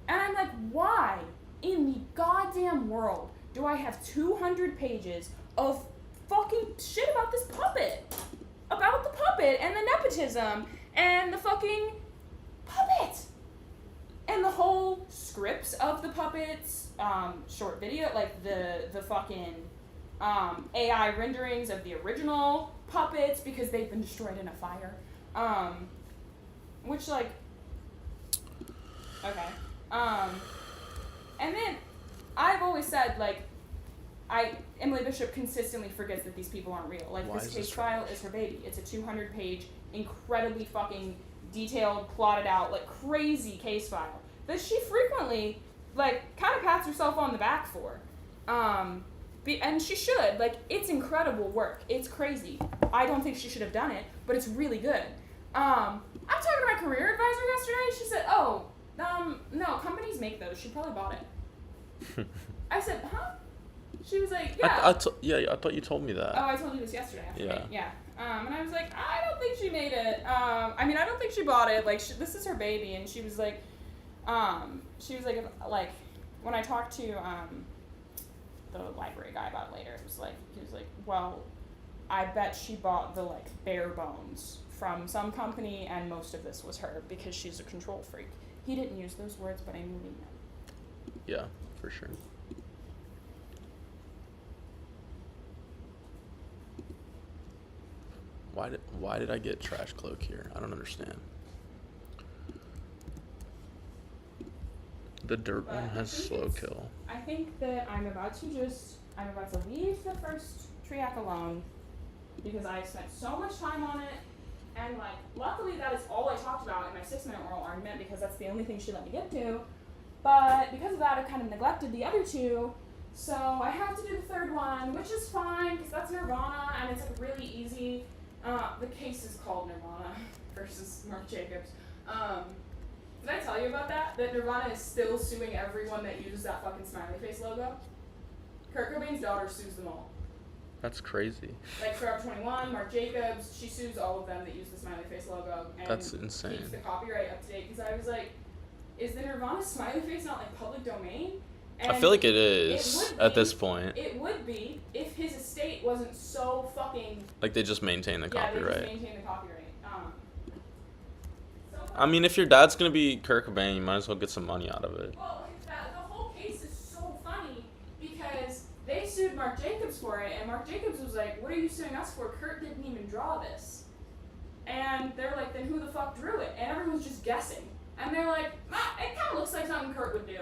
[SPEAKER 2] I'm like, why in the goddamn world do I have 200 pages of fucking shit about this puppet? About the puppet and the nepotism and the fucking puppet! And the whole scripts of the puppets, short video, like the fucking AI renderings of the original puppets because they've been destroyed in a fire. Which, like, okay. And then I've always said, like, Emily Bishop consistently forgets that these people aren't real. Like,
[SPEAKER 1] Why
[SPEAKER 2] this
[SPEAKER 1] is
[SPEAKER 2] case
[SPEAKER 1] this
[SPEAKER 2] file is her baby. It's a 200-page, incredibly fucking detailed, plotted out, like, crazy case file that she frequently, like, kind of pats herself on the back for. And she should. Like, it's incredible work. It's crazy. I don't think she should have done it, but it's really good. I'm talking to my career advisor yesterday. She said, no, companies make those. She probably bought it. I said, huh? She was like, yeah.
[SPEAKER 1] I thought you told me that.
[SPEAKER 2] Oh, I told you this yesterday.
[SPEAKER 1] Yeah.
[SPEAKER 2] Yeah. And I was like, I don't think she made it. I mean, I don't think she bought it. Like, this is her baby, and she was like, when I talked to the library guy about it later, he was like, well, I bet she bought the like bare bones from some company, and most of this was her because she's a control freak. He didn't use those words, but I knew he meant.
[SPEAKER 1] Yeah, for sure. Why did I get trash cloak here? I don't understand. The dirt
[SPEAKER 2] But
[SPEAKER 1] one
[SPEAKER 2] I
[SPEAKER 1] has
[SPEAKER 2] think
[SPEAKER 1] slow kill.
[SPEAKER 2] I think that I'm about to leave the first Triac alone because I spent so much time on it, and like luckily that is all I talked about in my 6-minute oral argument because that's the only thing she let me get to. But because of that, I kind of neglected the other two, so I have to do the third one, which is fine because that's Nirvana and it's like really easy. The case is called Nirvana versus Marc Jacobs. Did I tell you about that? That Nirvana is still suing everyone that uses that fucking smiley face logo? Kurt Cobain's daughter sues them all.
[SPEAKER 1] That's crazy.
[SPEAKER 2] Like Forever 21, Marc Jacobs, she sues all of them that use the smiley face logo. And
[SPEAKER 1] That's insane.
[SPEAKER 2] keeps the copyright up to date. Because I was like, is the Nirvana smiley face not like public domain? And
[SPEAKER 1] I feel like it is at this point.
[SPEAKER 2] It would be if his estate wasn't so fucking...
[SPEAKER 1] Like they just maintain the copyright.
[SPEAKER 2] Yeah, they just maintain the copyright.
[SPEAKER 1] I mean, if your dad's gonna be Kurt Cobain, you might as well get some money out of it.
[SPEAKER 2] Well, the whole case is so funny because they sued Marc Jacobs for it, and Marc Jacobs was like, what are you suing us for? Kurt didn't even draw this. And they're like, then who the fuck drew it? And everyone's just guessing. And they're like, it kind of looks like something Kurt would do.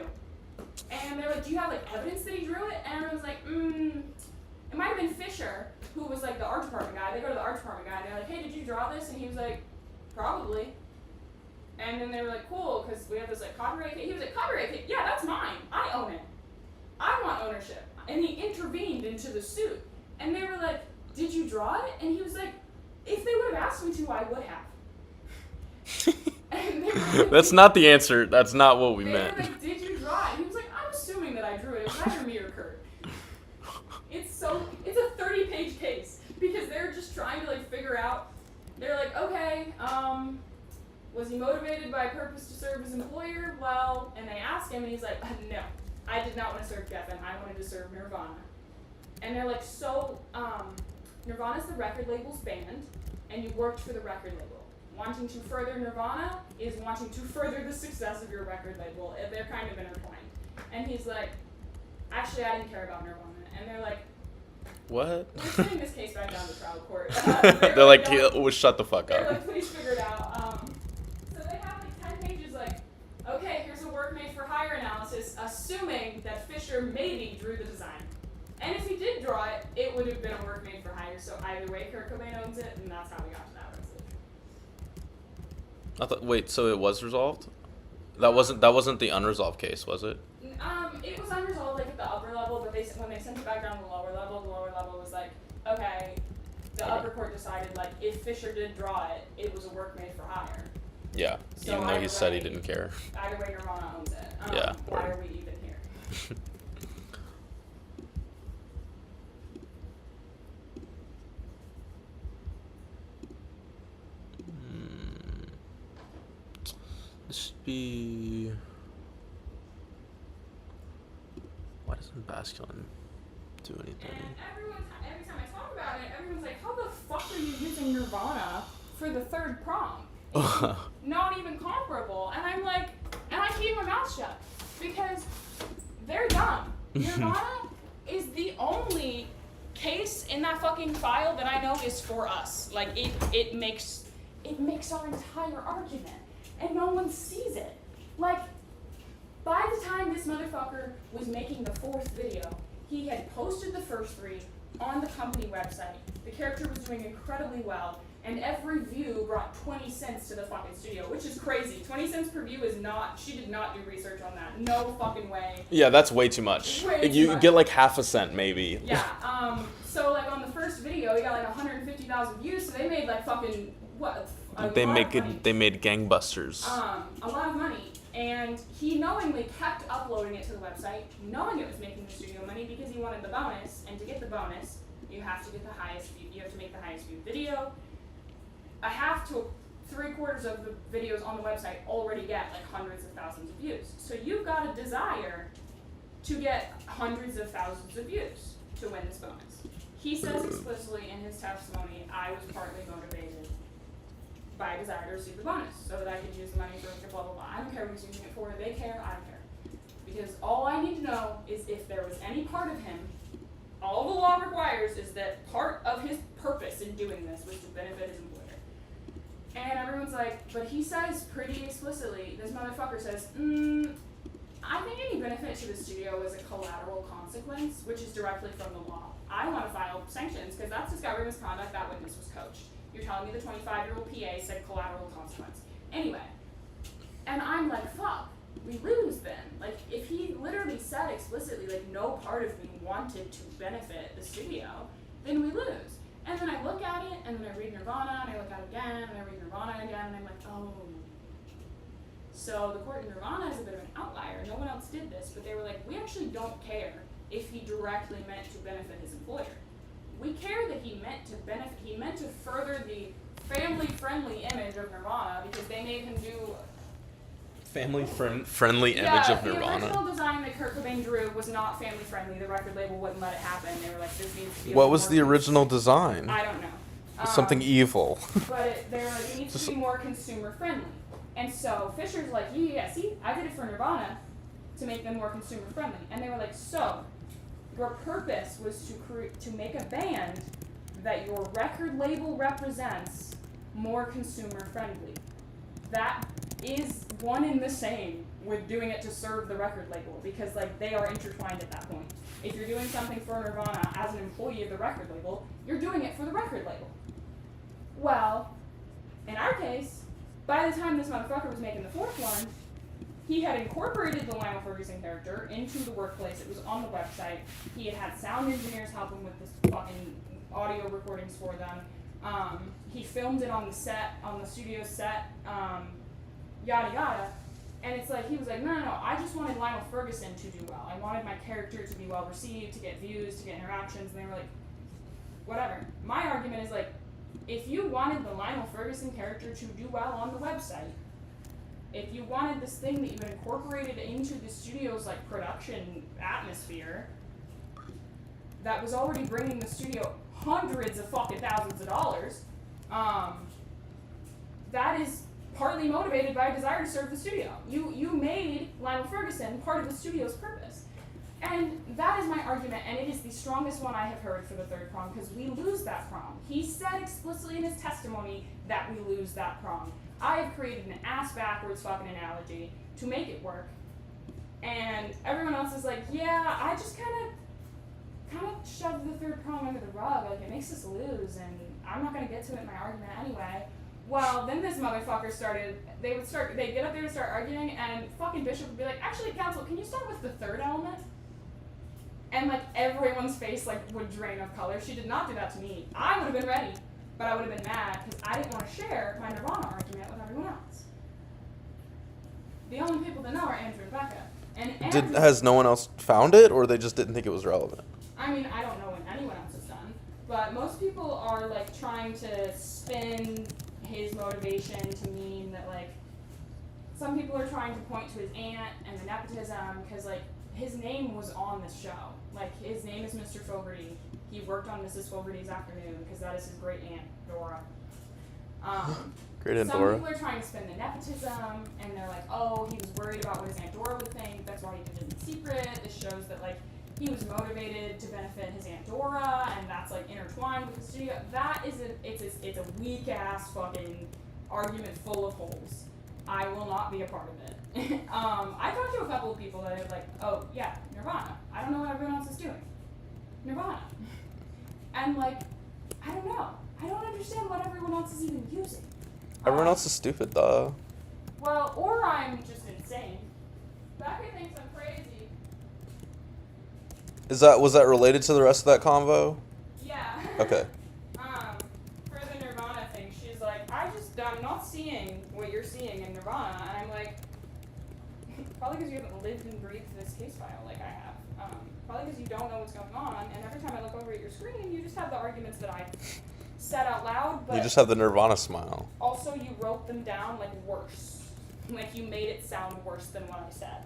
[SPEAKER 2] And they're like, do you have like evidence that he drew it? And everyone's like, it might have been Fisher, who was like the art department guy. They go to the art department guy, and they're like, hey, did you draw this? And he was like, probably. And then they were like, cool, because we have this like copyright case. He was like, copyright case? Yeah, that's mine. I own it. I want ownership. And he intervened into the suit. And they were like, did you draw it? And he was like, if they would have asked me to, I would have. And they were like,
[SPEAKER 1] That's not the answer. That's not what we
[SPEAKER 2] they
[SPEAKER 1] meant.
[SPEAKER 2] were like, did you draw it? And he was like, I'm assuming that I drew it. It was either me or Kurt. It's a 30-page case because they're just trying to like figure out. They're like, okay, was he motivated by purpose to serve his employer? Well, and they ask him, and he's like, no, I did not want to serve Geffen. I wanted to serve Nirvana. And they're like, so, Nirvana's the record label's band, and you worked for the record label. Wanting to further Nirvana is wanting to further the success of your record label. They're kind of intertwined. And he's like, actually, I didn't care about Nirvana. And they're like,
[SPEAKER 1] What?
[SPEAKER 2] we're sending this case back down to trial court.
[SPEAKER 1] They're like, shut the fuck
[SPEAKER 2] They're
[SPEAKER 1] up.
[SPEAKER 2] like, please figure it out. So they have like 10 pages like, okay, here's a work made for hire analysis, assuming that Fisher maybe drew the design. And if he did draw it, it would have been a work made for hire. So either way, Kurt Cobain owns it, and that's how we got to that resolution.
[SPEAKER 1] Wait, so it was resolved? That wasn't the unresolved case, was it?
[SPEAKER 2] It was unresolved like at the upper level, but when they sent it back down to the lower level was like, okay, the upper court decided like if Fisher did draw it, it was a work made for hire.
[SPEAKER 1] Yeah,
[SPEAKER 2] So
[SPEAKER 1] even though he
[SPEAKER 2] either
[SPEAKER 1] said he
[SPEAKER 2] way-
[SPEAKER 1] didn't care.
[SPEAKER 2] Either way, Nirvana owns it.
[SPEAKER 1] Yeah,
[SPEAKER 2] Why
[SPEAKER 1] word.
[SPEAKER 2] are we even here?
[SPEAKER 1] This should be... Why doesn't Basculin do anything?
[SPEAKER 2] And every time I talk about it, everyone's like, how the fuck are you using Nirvana for the third prong? Not even comparable. And I'm like, and I keep my mouth shut because they're dumb. Nirvana is the only case in that fucking file that I know is for us. Like it makes our entire argument, and no one sees it. Like, by the time this motherfucker was making the fourth video, he had posted the first 3 on the company website. The character was doing incredibly well, and every view brought 20 cents to the fucking studio, which is crazy. 20 cents per view is not, she did not do research on that. No fucking way.
[SPEAKER 1] Yeah, that's way too much.
[SPEAKER 2] Way too
[SPEAKER 1] You
[SPEAKER 2] much.
[SPEAKER 1] get like half a cent maybe.
[SPEAKER 2] Yeah, so like on the first video, he got like 150,000 views, so they made like fucking, what?
[SPEAKER 1] They made gangbusters.
[SPEAKER 2] A lot of money. And he knowingly kept uploading it to the website, knowing it was making the studio money because he wanted the bonus. And to get the bonus, you have to get the highest view. You have to make the highest viewed video. A half to 3/4 of the videos on the website already get like hundreds of thousands of views. So you've got a desire to get hundreds of thousands of views to win this bonus. He says explicitly in his testimony, I was partly motivated by a desire to receive the bonus so that I could use the money for blah, blah, blah. I don't care who's using it for. They care. I don't care. Because all I need to know is if there was any part of him, all the law requires is that part of his purpose in doing this was to benefit his employer. And everyone's like, but he says pretty explicitly, this motherfucker says, I think any benefit to the studio is a collateral consequence, which is directly from the law. I want to file sanctions because that's discovery misconduct. That witness was coached. You're telling me the 25-year-old PA said collateral consequence. Anyway, and I'm like, fuck, we lose then. Like, if he literally said explicitly, like, no part of me wanted to benefit the studio, then we lose. And then I look at it, and then I read Nirvana, and I look at it again, and I read Nirvana again, and I'm like, oh. So the court in Nirvana is a bit of an outlier. No one else did this, but they were like, we actually don't care if he directly meant to benefit his employer. We care that he meant to benefit, he meant to further the family-friendly image of Nirvana because they made him do...
[SPEAKER 1] Family-friendly image of Nirvana?
[SPEAKER 2] The original design that Kurt Cobain drew was not family-friendly. The record label wouldn't let it happen. They were like, this needs to be...
[SPEAKER 1] What was the original design?
[SPEAKER 2] I don't know.
[SPEAKER 1] Something evil.
[SPEAKER 2] But they were like, it needs to be more consumer-friendly. And so Fisher's like, yeah, see, I did it for Nirvana to make them more consumer-friendly. And they were like, so... your purpose was to make a band that your record label represents more consumer friendly. That is one and the same with doing it to serve the record label because like they are intertwined at that point. If you're doing something for Nirvana as an employee of the record label, you're doing it for the record label. Well, in our case, by the time this motherfucker was making the fourth one, he had incorporated the Lionel Ferguson character into the workplace. It was on the website. He had sound engineers help him with this fucking audio recordings for them. He filmed it on the set, on the studio set, yada yada. And it's like, he was like, no, I just wanted Lionel Ferguson to do well. I wanted my character to be well received, to get views, to get interactions. And they were like, whatever. My argument is like, if you wanted the Lionel Ferguson character to do well on the website, if you wanted this thing that you had incorporated into the studio's like production atmosphere that was already bringing the studio hundreds of fucking thousands of dollars, that is partly motivated by a desire to serve the studio. You made Lionel Ferguson part of the studio's purpose. And that is my argument, and it is the strongest one I have heard for the third prong, because we lose that prong. He said explicitly in his testimony that we lose that prong. I have created an ass-backwards fucking analogy to make it work. And everyone else is like, yeah, I just kind of shoved the third prong under the rug, like it makes us lose, and I'm not going to get to it in my argument anyway. Well, then this motherfucker they'd get up there to start arguing, and fucking Bishop would be like, actually, counsel, can you start with the third element? And like everyone's face like would drain of color. She did not do that to me. I would have been ready, but I would have been mad because I didn't want to share my Nirvana argument with everyone else. The only people that know are Andrew and Becca. And Andrew,
[SPEAKER 1] Has no one else found it, or they just didn't think it was relevant?
[SPEAKER 2] I mean, I don't know what anyone else has done, but most people are like trying to spin his motivation to mean that like some people are trying to point to his aunt and the nepotism because like his name was on this show. Like his name is Mr. Fogarty. He worked on Mrs. Fogarty's Afternoon because that is his great aunt Dora.
[SPEAKER 1] Great Aunt
[SPEAKER 2] Some
[SPEAKER 1] Dora.
[SPEAKER 2] people are trying to spin the nepotism, and they're like, oh, he was worried about what his Aunt Dora would think. That's why he did it in secret. This shows that like he was motivated to benefit his Aunt Dora, and that's like intertwined with the studio. That is it's a weak ass fucking argument full of holes. I will not be a part of it. I talked to a couple of people that are like, oh yeah, Nirvana. I don't know what everyone else is doing. Nirvana. And like, I don't know. I don't understand what everyone else is even using.
[SPEAKER 1] Everyone else is stupid, though.
[SPEAKER 2] Well, or I'm just insane. Becca thinks I'm crazy.
[SPEAKER 1] Was that related to the rest of that convo?
[SPEAKER 2] Yeah.
[SPEAKER 1] Okay.
[SPEAKER 2] For the Nirvana thing, she's like, I'm not seeing what you're seeing in Nirvana. And I'm like, Probably because you haven't lived and breathed this case file like I have. Probably because you don't know what's going on, and every time I look over at your screen, you just have the arguments that I said out loud, but
[SPEAKER 1] You just have the Nirvana smile.
[SPEAKER 2] also you wrote them down like worse. Like you made it sound worse than what I said.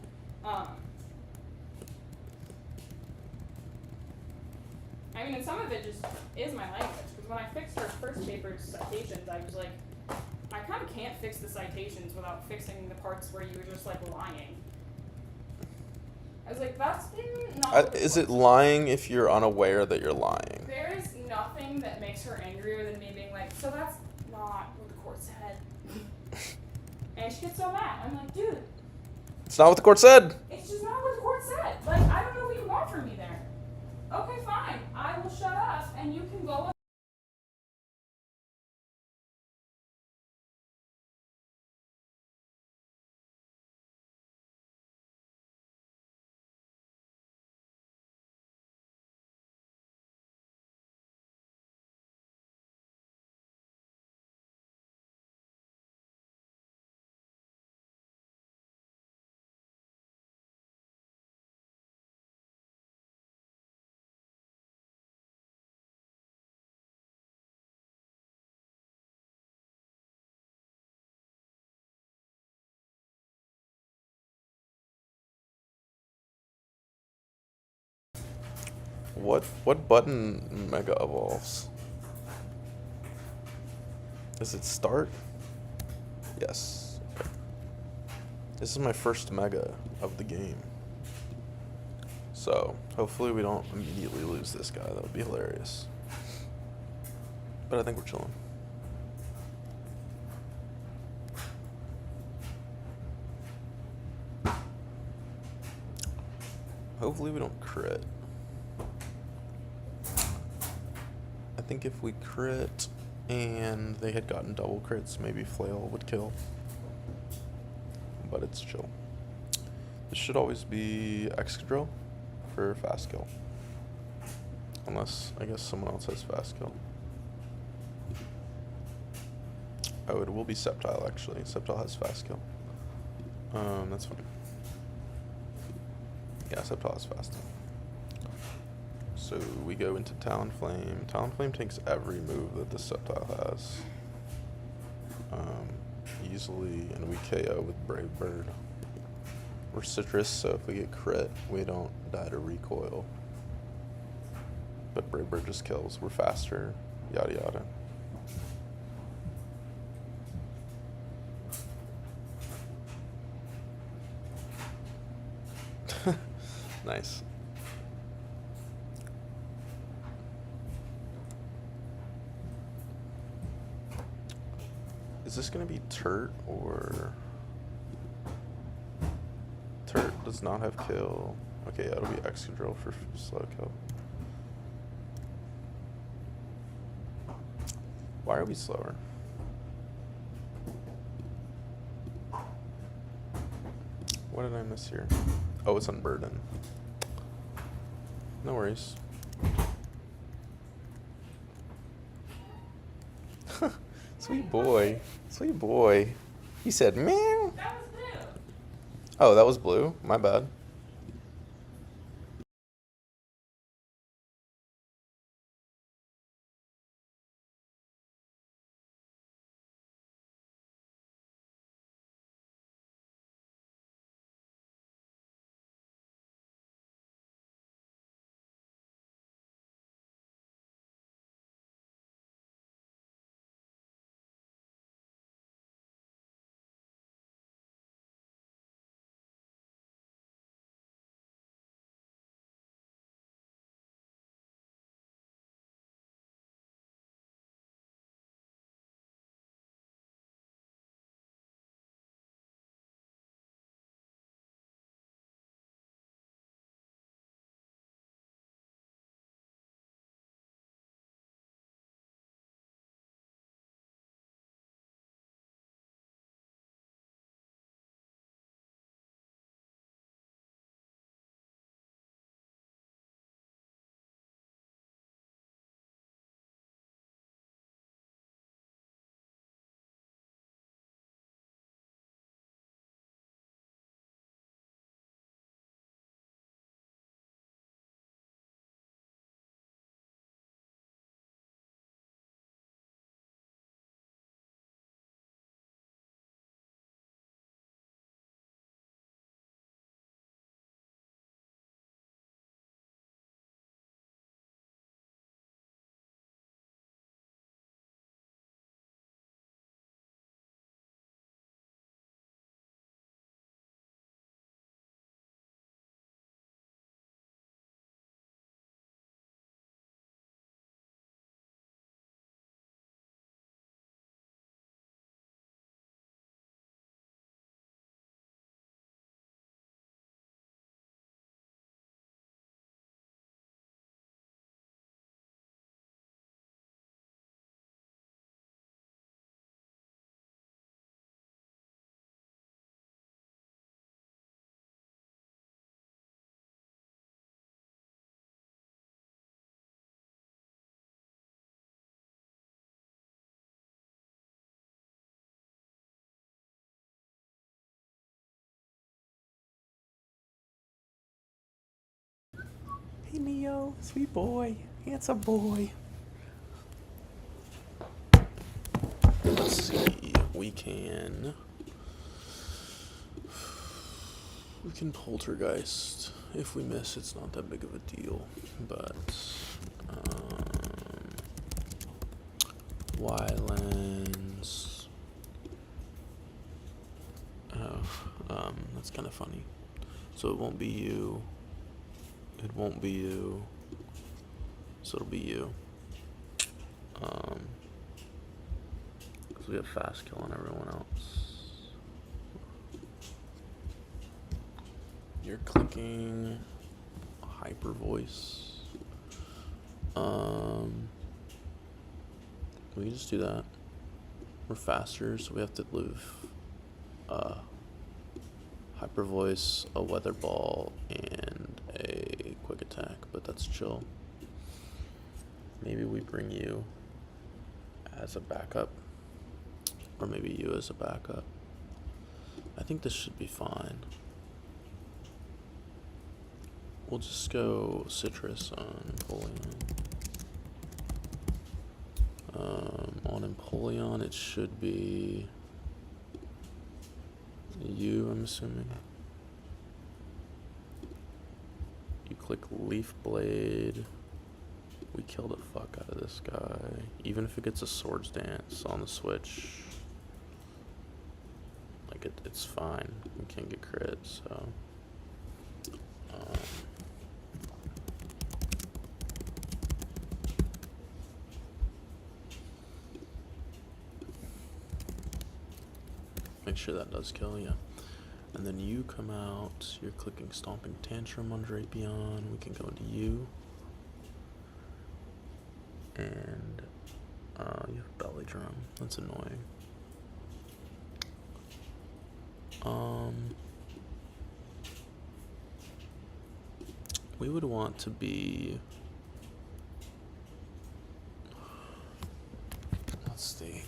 [SPEAKER 2] I mean, and some of it just is my language, because when I fixed her first paper's citations, I was like, I kind of can't fix the citations without fixing the parts where you were just like lying. I was like, that's not what the
[SPEAKER 1] Is
[SPEAKER 2] court
[SPEAKER 1] it
[SPEAKER 2] said.
[SPEAKER 1] lying if you're unaware that you're lying?
[SPEAKER 2] There is nothing that makes her angrier than me being like, so that's not what the court said. And she gets so mad. I'm like, dude,
[SPEAKER 1] It's not what the court said.
[SPEAKER 2] it's just not what the court said. Like, I don't know what you want from me there. Okay, fine. I will shut up and you can go.
[SPEAKER 1] What button mega evolves? Is it start? Yes. Okay. This is my first mega of the game. So hopefully we don't immediately lose this guy. That would be hilarious. But I think we're chilling. Hopefully we don't crit. I think if we crit and they had gotten double crits, maybe Flail would kill. But it's chill. This should always be Excadrill for fast kill. Unless, I guess someone else has fast kill. Oh, it will be Sceptile actually. Sceptile has fast kill. That's fine. Yeah, Sceptile has fast kill. So we go into Talonflame. Talonflame takes every move that the Sceptile has. Easily, and we KO with Brave Bird. We're Citrus, so if we get crit, we don't die to recoil. But Brave Bird just kills. We're faster, yada yada. Nice. Is this gonna be Turt or... Turt does not have kill. Okay, yeah, it'll be Excadrill for slow kill. Why are we slower? What did I miss here? Oh, it's Unburden. No worries. Sweet boy. Sweet boy. He said, meow.
[SPEAKER 2] That was blue.
[SPEAKER 1] Oh, that was blue? My bad. Hey, Neo, sweet boy, handsome boy. Let's see. We can poltergeist. If we miss, it's not that big of a deal. But Wylands. Oh, that's kind of funny. So it won't be you. It won't be you. So it'll be you. Because we have fast kill on everyone else. You're clicking hyper voice. We can just do that. We're faster, so we have to live hyper voice, a weather ball, and a quick attack, but that's chill. Maybe we bring you as a backup, or maybe you as a backup. I think this should be fine. We'll just go citrus on Empoleon. On Empoleon, it should be you, I'm assuming. You click Leaf Blade. We kill the fuck out of this guy. Even if it gets a Swords Dance on the switch, like it's fine. We can't get crit, so. Make sure that does kill, yeah. And then you come out, you're clicking Stomping Tantrum on Drapion. We can go into you. And you have Belly Drum. That's annoying. We would want to be. Let's think.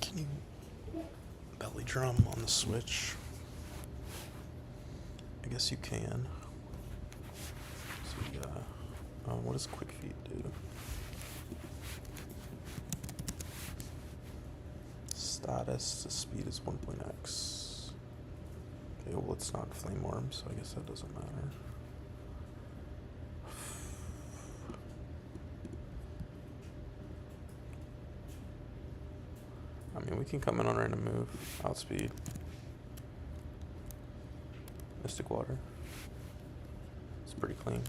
[SPEAKER 1] Can you Belly Drum on the Switch? I guess you can. So yeah. What does Quick Feet do? Status, the speed is 1.x. Okay, well it's not Flame Orb, so I guess that doesn't matter. I mean, we can come in on random move, outspeed. Mystic Water. It's pretty clean.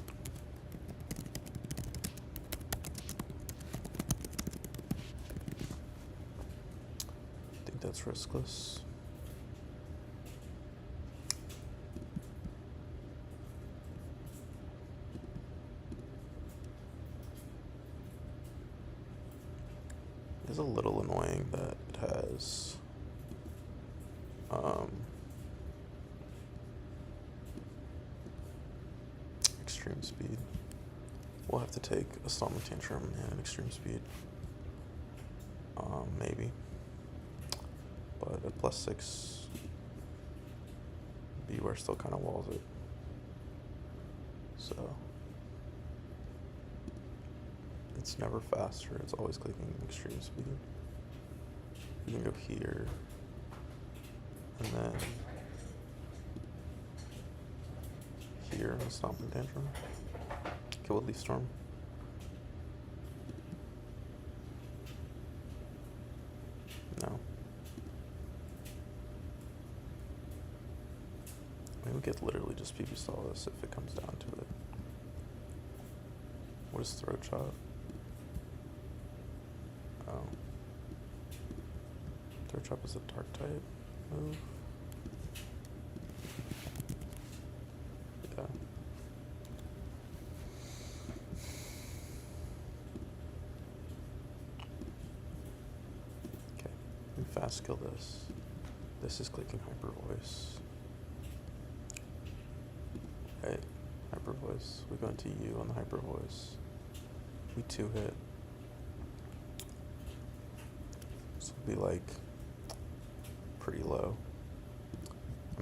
[SPEAKER 1] I think that's riskless. It's a little annoying that it has extreme speed. We'll have to take a Stomping Tantrum and extreme speed. Maybe. But at +6, Beware still kind of walls it. So it's never faster, it's always clicking extreme speed. You can go here, and then here on Stomping Tantrum. Kill with Leaf Storm. No. I mean, we could literally just PP stall this if it comes down to it. What is Throat Chop? Oh. Throat Chop is a dark type move. Yeah. Okay. We fast kill this. This is clicking Hyper Voice. Hey, Hyper Voice. We go into you on the Hyper Voice. We 2-hit. So it'll be like pretty low. I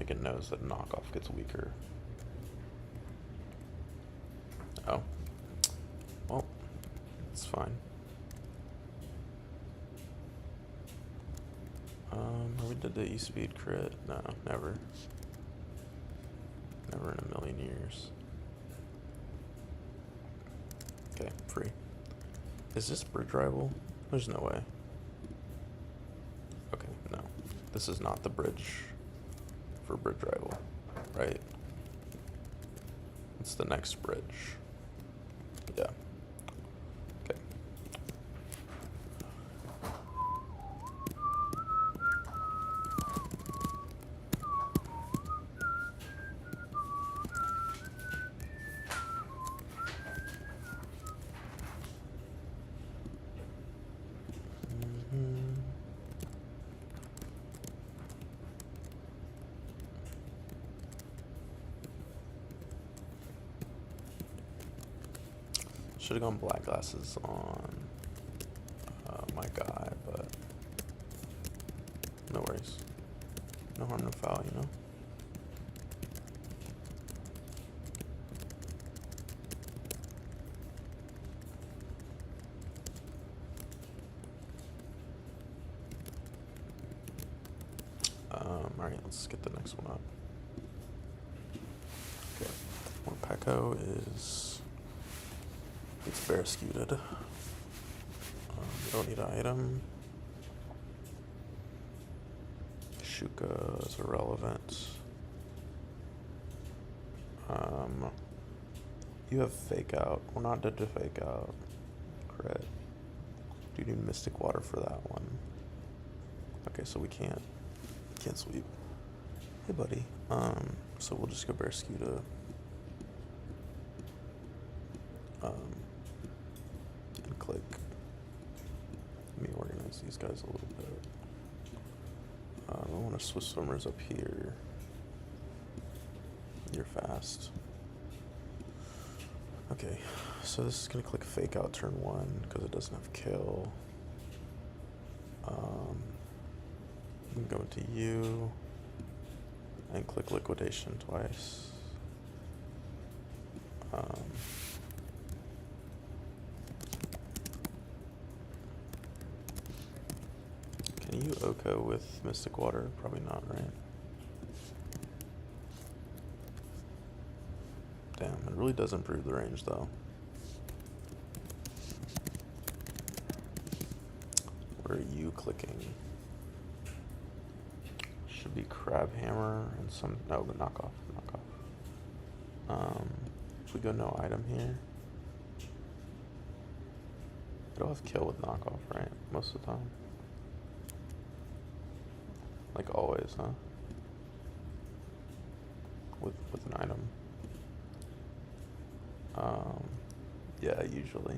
[SPEAKER 1] think it knows that knockoff gets weaker. Oh. Well, it's fine. We did the E-Speed crit. No, never. Never in a million years. Okay, free. Is this bridge rival? There's no way. Okay, no. This is not the bridge for bridge rival, right? It's the next bridge. Yeah. Okay. Should have gone black glasses on my guy, but no worries. No harm, no foul, you know? Alright, let's get the next one up. Okay. Morpeko is... It's bear skewed. Don't need an item. Shuka is irrelevant. You have fake out. We're not dead to fake out. Crit. Do you need mystic water for that one? Okay, so we can't sweep. Hey buddy. So we'll just go bear skew and click. Let me organize these guys a little bit. I want to Swiss swimmers up here. You're fast. Okay, so this is gonna click fake out turn 1 because it doesn't have kill. I'm going to you and click liquidation twice. Can you Oko with Mystic Water? Probably not, right? Damn, it really does improve the range though. Where are you clicking? Should be Crab Hammer and some, no, but knockoff. If we go no item here, it'll have kill with knockoff, right? Most of the time. Like always, huh? With an item. Yeah, usually.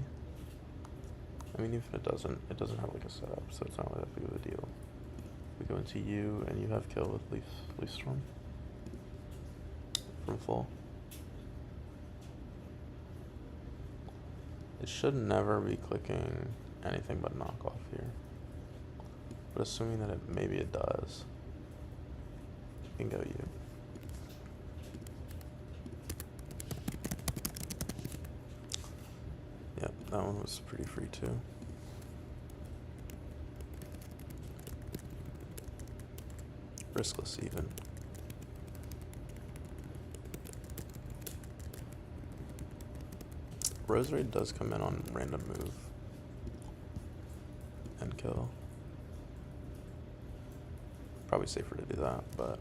[SPEAKER 1] I mean, if it doesn't have like a setup, so it's not really that big of a deal. We go into you, and you have kill with Leaf Storm from full. It should never be clicking anything but knockoff here. But assuming that maybe it does, you can go you. Yep, that one was pretty free too. Riskless even. Rosary does come in on random move and kill. Probably safer to do that, but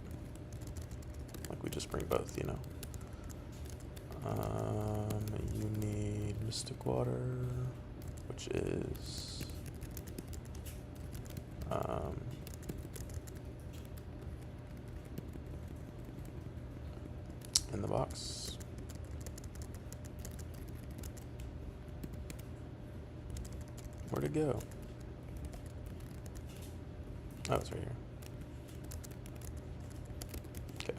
[SPEAKER 1] like we just bring both, you know. You need Mystic Water, which is in the box. Where'd it go? Oh, it's right here. Okay.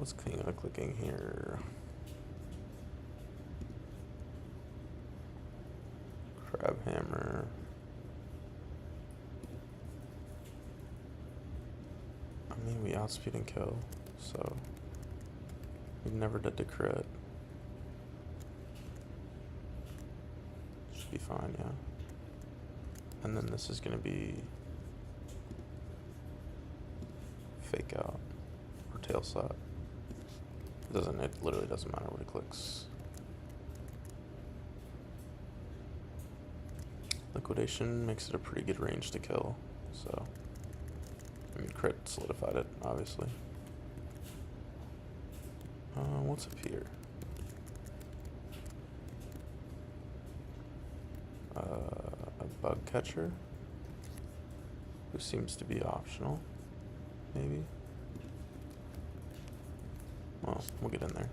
[SPEAKER 1] What's clicking here? Crab hammer. I mean, we outspeed and kill, so we never did the crit. Should be fine, yeah. And then this is gonna be fake out or tail slap. It literally doesn't matter what it clicks. Liquidation makes it a pretty good range to kill, so I mean crit solidified it, obviously. What's up here? A bug catcher, who seems to be optional, maybe? Well, we'll get in there.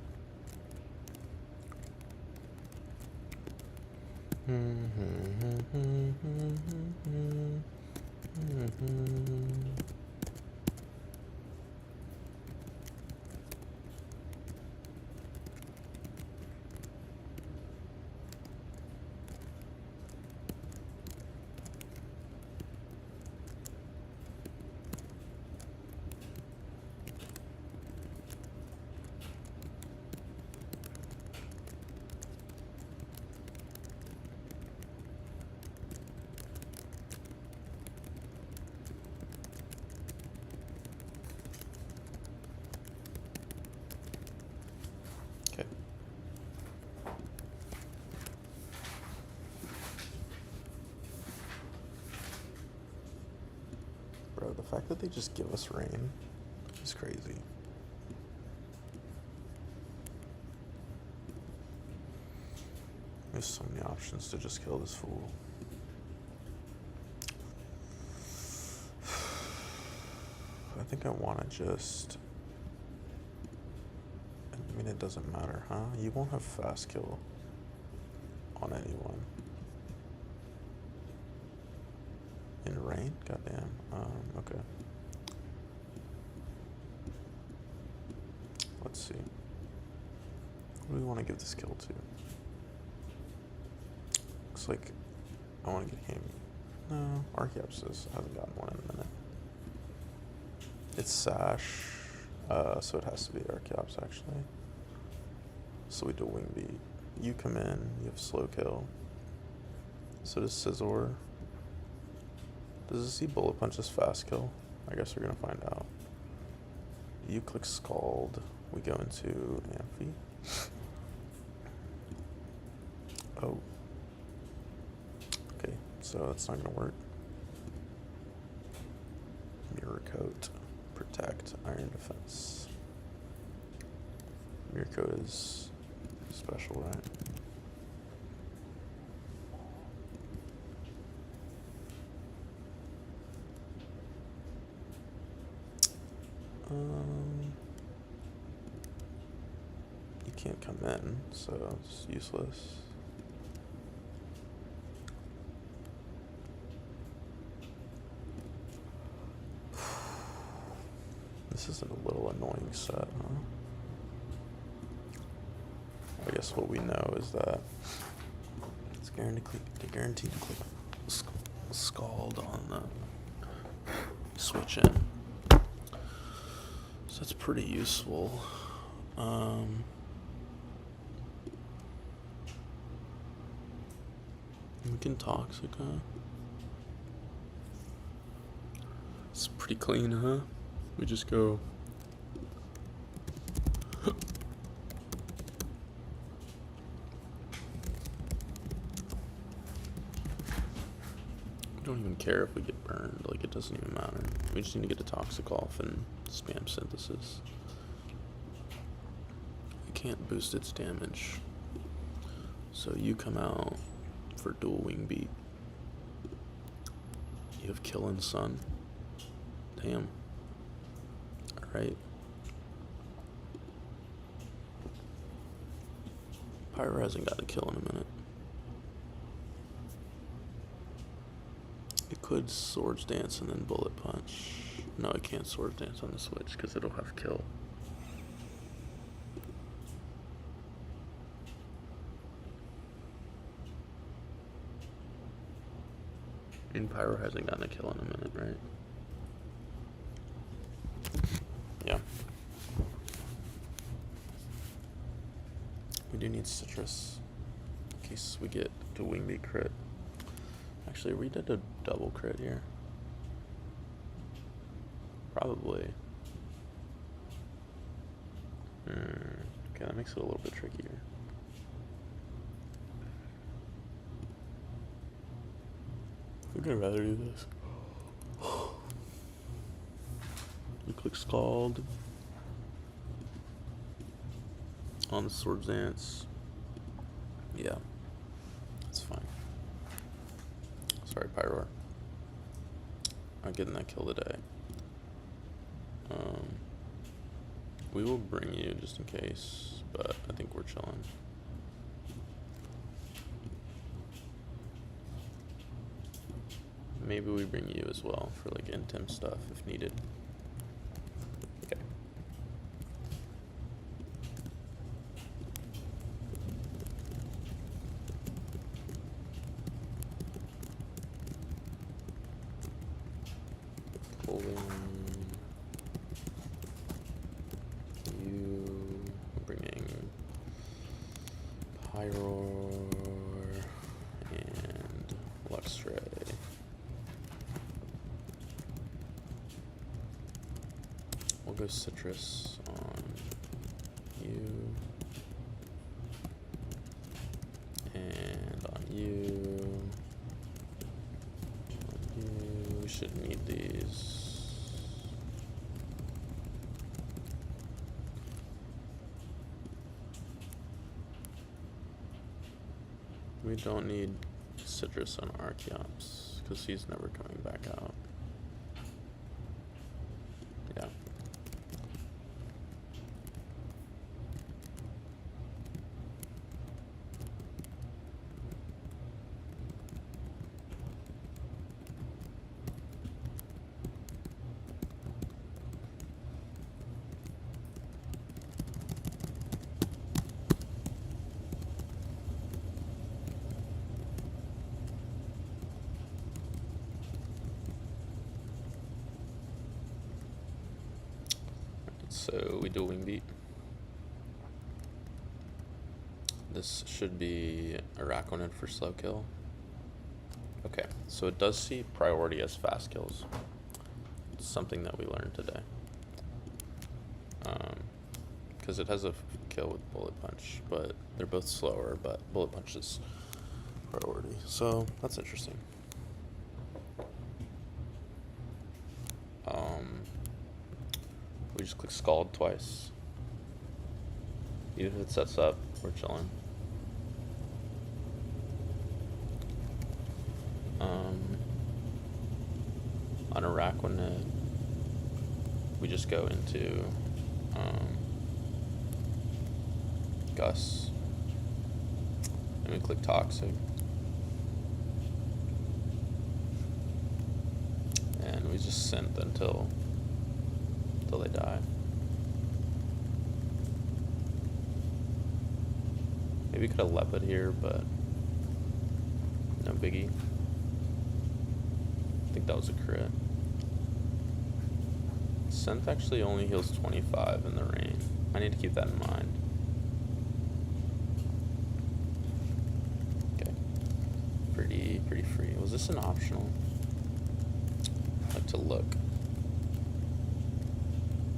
[SPEAKER 1] Okay. Bro, the fact that they just give us rain is crazy. There's so many options to just kill this fool. I think I want to just... I mean, it doesn't matter, huh? You won't have fast kill on anyone. In rain? Goddamn. Okay. Let's see. What do we want to give this kill to? Looks like I want to get him. No, Archaeopsis hasn't gotten one in a minute. It's Sash, so it has to be Archaeops actually. So we do Wing Beat. You come in, you have slow kill. So does Scizor. Does it see Bullet Punch as fast kill? I guess we're gonna find out. You click Scald. We go into Amphi. Oh. Okay, so that's not gonna work. Mirror Coat. Protect. Iron Defense. Mirror Coat is special, right? You can't come in, so it's useless. This is a little annoying set, huh? I guess what we know is that it's guaranteed to click Scald on the switch in. So that's pretty useful. We can Toxic, huh? It's pretty clean, huh? We just go. We don't even care if we get burned, like it doesn't even matter. We just need to get a Toxic off and spam Synthesis. We can't boost its damage. So you come out for dual Wing Beat. You have Kill and Sun. Damn. Alright. Pyro hasn't got a kill in a minute. It could Swords Dance and then Bullet Punch. No, it can't Swords Dance on the switch because it'll have kill. And Pyro hasn't gotten a kill in a minute, right? Yeah. We do need citrus in case we get to wingbeat crit. Actually, we did a double crit here. Probably. Okay, that makes it a little bit trickier. I think I'd rather do this. We click Scald on the Swords Dance. Yeah, that's fine. Sorry, Pyroar. I'm getting that kill today. We will bring you just in case, but I think we're chilling. Maybe we bring you as well for like intim stuff if needed. Okay. Pulling you, bringing Pyroar and Luxray. We'll go citrus on you and on you. We shouldn't need these. We don't need citrus on Archeops because he's never coming back out. Yeah. So we do wingbeat. This should be Araquanid for slow kill. Okay, so it does see priority as fast kills. It's something that we learned today. Because it has a kill with Bullet Punch, but they're both slower, but Bullet Punch is priority. So that's interesting. We just click Scald twice. Even if it sets up, we're chilling. On Araquanid, we just go into Gus, and we click Toxic, and we just synth until they die. Maybe we could have Lepid here, but no biggie. I think that was a crit. Synth actually only heals 25 in the rain. I need to keep that in mind. Okay. Pretty free. Was this an optional? I'd like to look.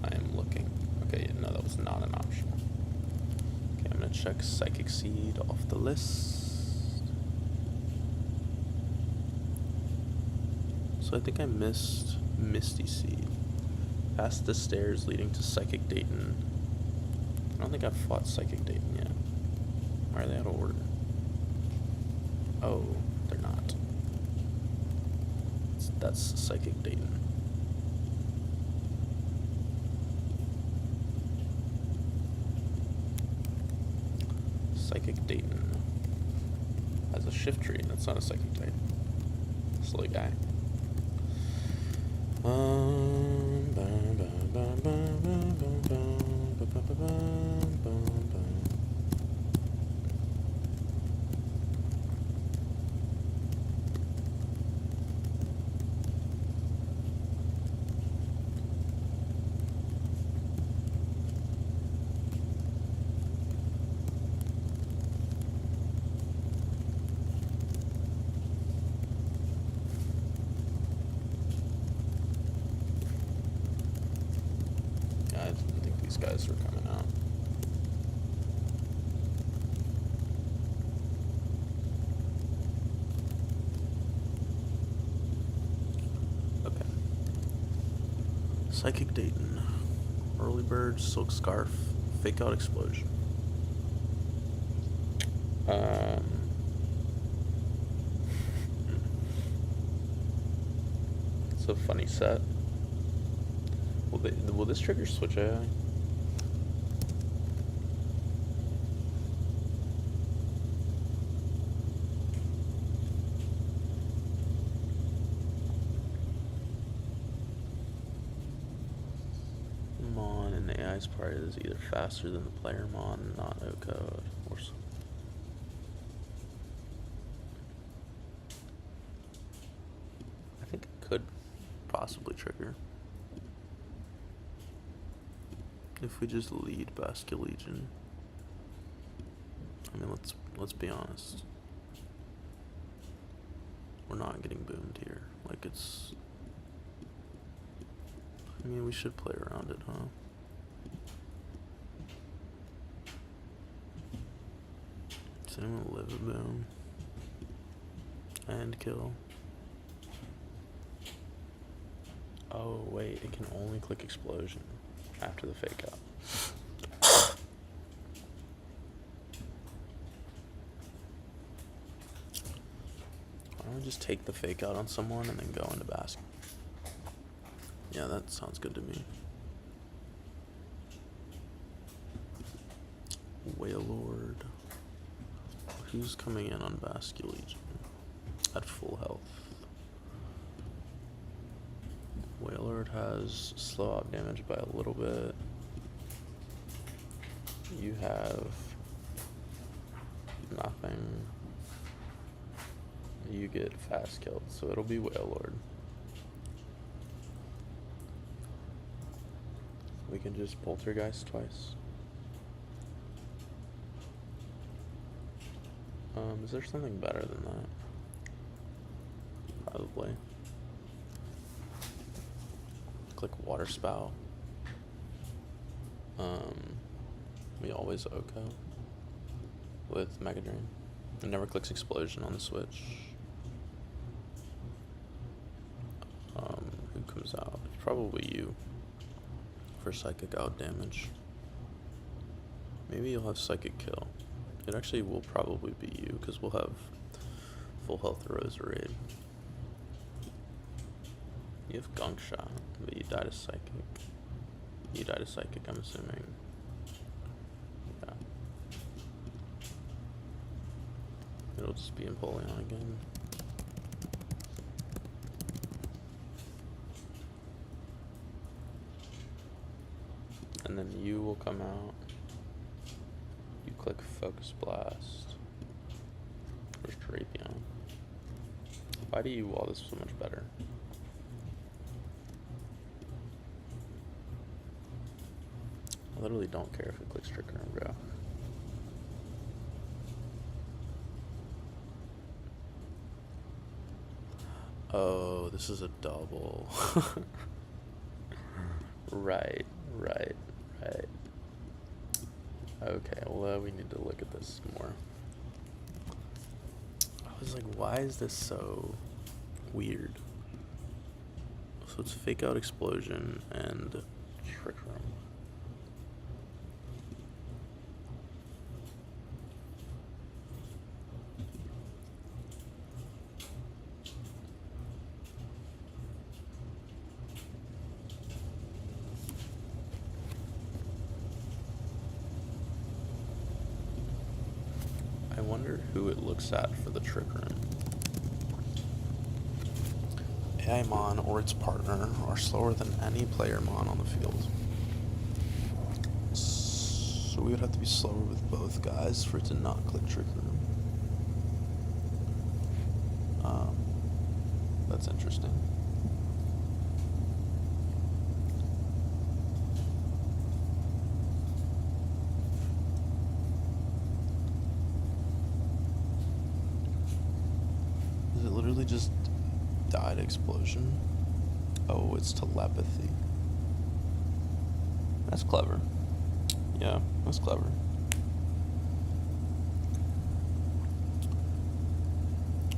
[SPEAKER 1] I am looking. Okay, no, that was not an optional. Okay, I'm gonna check Psychic Seed off the list. So I think I missed Misty Seed. Past the stairs leading to Psychic Dayton. I don't think I've fought Psychic Dayton yet. Why are they out of order? Oh, they're not. That's Psychic Dayton. Psychic Dayton has a shift tree. That's not a Psychic type. Silly guy. guys are coming out. Okay. Psychic Dayton. Early Bird, Silk Scarf, Fake Out Explosion. It's a funny set. Will this trigger switch AI? Mon and the AI's part is either faster than the player Mon, not no code, or something. I think it could possibly trigger. If we just lead Basket Legion. I mean, let's be honest. We're not getting boomed here. Like, it's... I mean, we should play around it, huh? Does anyone live a boom? And kill. Oh, wait, it can only click explosion after the fake out. Why don't we just take the fake out on someone and then go into basket? Yeah, that sounds good to me. Wailord. Who's coming in on Basket Legion? At full health. Wailord has slow up damage by a little bit. You have nothing. You get fast killed, so it'll be Wailord. We can just Poltergeist twice. Is there something better than that? Probably. Click Water Spout. We always Oko with Mega Drain. It never clicks Explosion on the Switch. Who comes out? It's probably you for Psychic out damage. Maybe you'll have Psychic kill. It actually will probably be you because we'll have full health Roserade. You have Gunk Shot, but you died to Psychic. You died to Psychic, I'm assuming. Yeah. It'll just be Empoleon again. And then you will come out. You click Focus Blast. There's Drapion. Why do you wall this so much better? I literally don't care if it clicks Trick Room, bro. Oh, this is a double. Right. Okay, well, we need to look at this more. I was like, why is this so weird? So it's Fake Out Explosion and Trick Room. I wonder who it looks at for the Trick Room. AI Mon or its partner are slower than any player Mon on the field. So we would have to be slower with both guys for it to not click Trick Room. That's interesting. Is it literally just died explosion? Oh, it's telepathy. That's clever. Yeah, that's clever.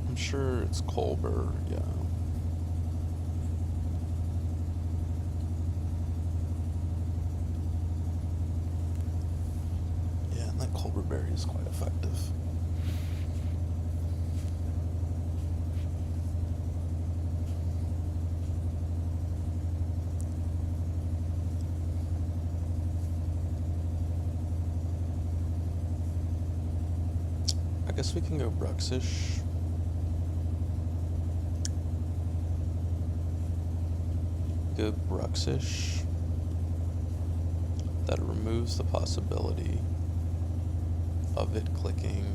[SPEAKER 1] I'm sure it's Colbert, yeah. Yeah, and that Colbert berry is quite effective. I guess we can go Bruxish. Go Bruxish. That removes the possibility of it clicking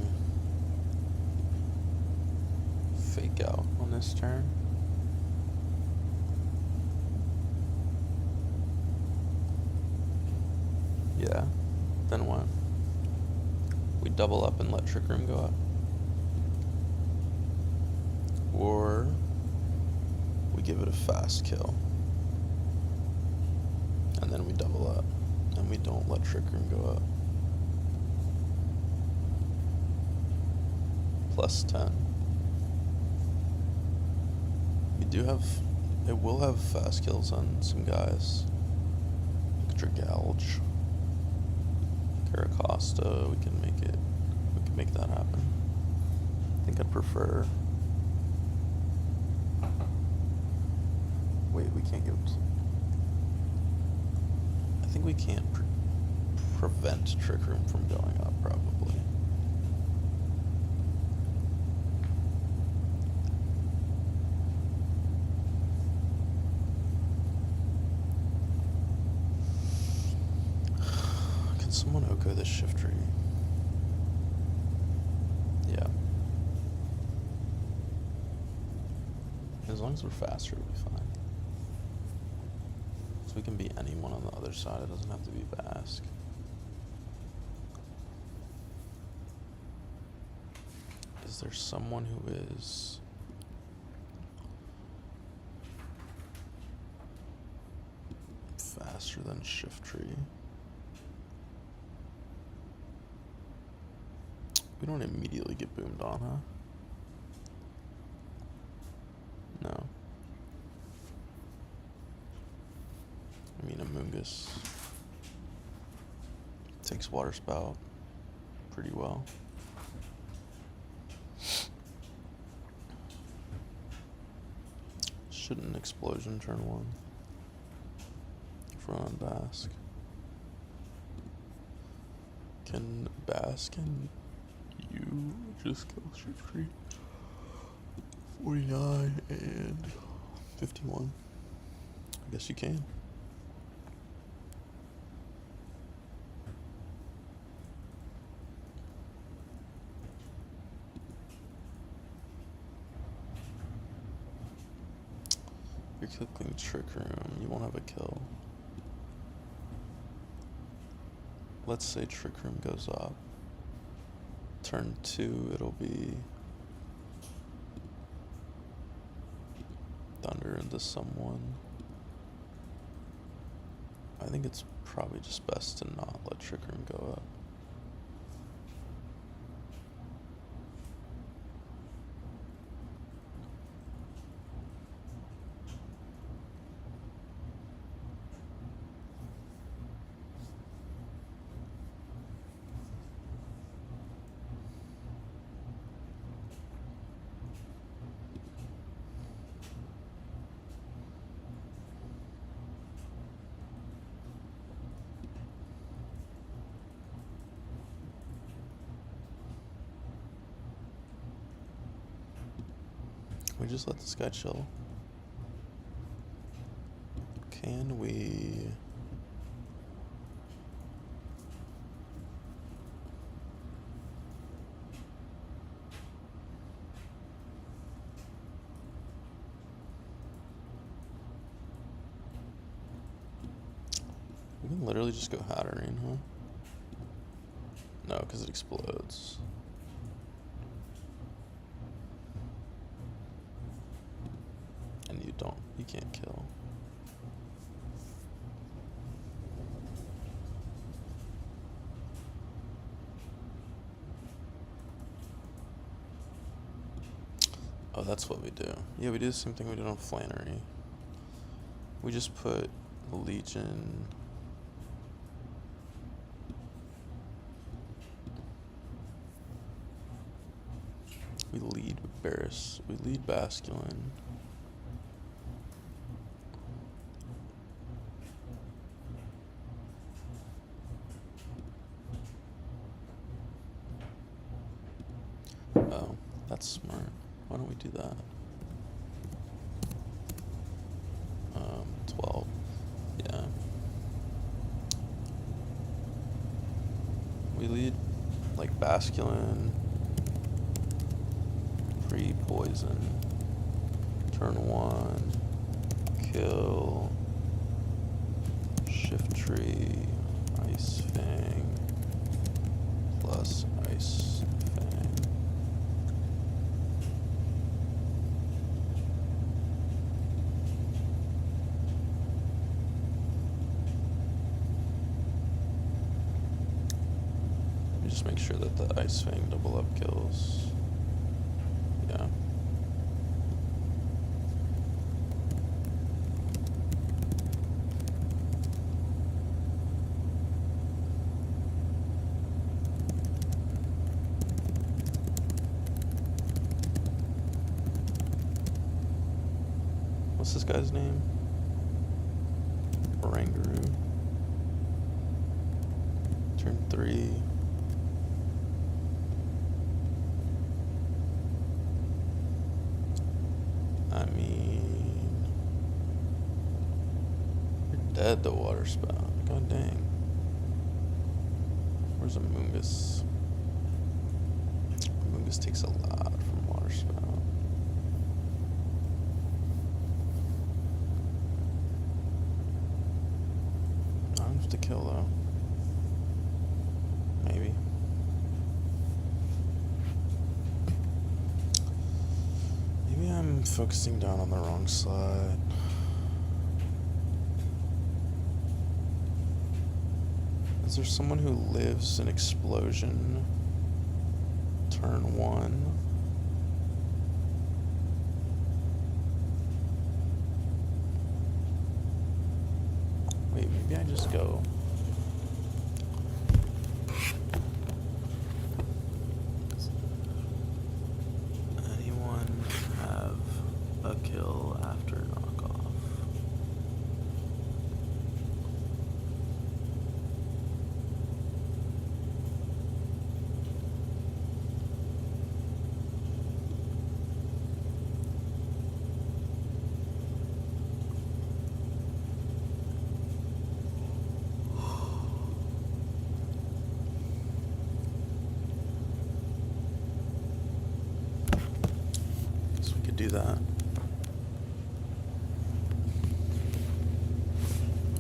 [SPEAKER 1] Fake Out on this turn. Yeah, then what? We double up and let Trick Room go up. Or we give it a fast kill. And then we double up. And we don't let Trick Room go up. Plus 10. We do have... It will have fast kills on some guys. Like Dragalge. Caracosta, we can make that happen. I think I'd prefer... Wait, we can't give... I think we can't prevent Trick Room from going up, probably. Can someone Oko this shift tree? Yeah. As long as we're faster, it'll be fine. So we can be anyone on the other side. It doesn't have to be Basque. Is there someone who is... faster than Shift Tree? We don't immediately get boomed on, huh? No. I mean, Amoongus takes Water Spout pretty well. Shouldn't Explosion turn 1 if we're on Basque? Can Basque and you just kill Shift Tree? 49 and 51. I guess you can. You're clicking Trick Room, you won't have a kill. Let's say Trick Room goes up. Turn 2, it'll be Thunder into someone. I think it's probably just best to not let Trick Room go up. Can we just let this guy chill? Can we... We can literally just go Hatterene, huh? No, because it explodes. And you can't kill. Oh, that's what we do. Yeah, we do the same thing we did on Flannery. We just put Legion. We lead Barris. We lead Basculin. Oh, that's smart. Why don't we do that? 12. Yeah. We lead like Basculin, pre-poison, turn 1, kill, shift tree, ice fang, plus ice fang. Just make sure that the ice fang double up kills. Yeah. What's this guy's name? Orangaroo. Turn 3. I mean, you're dead to water spout. God dang. Where's Amoongus? Amoongus takes a lot from water spout. I don't have to kill though. Maybe. Maybe I'm focusing down on the wrong slide. Is there someone who lives an explosion? Turn 1. Wait, maybe I just go. Anyone have a kill after knockoff? So we could do that.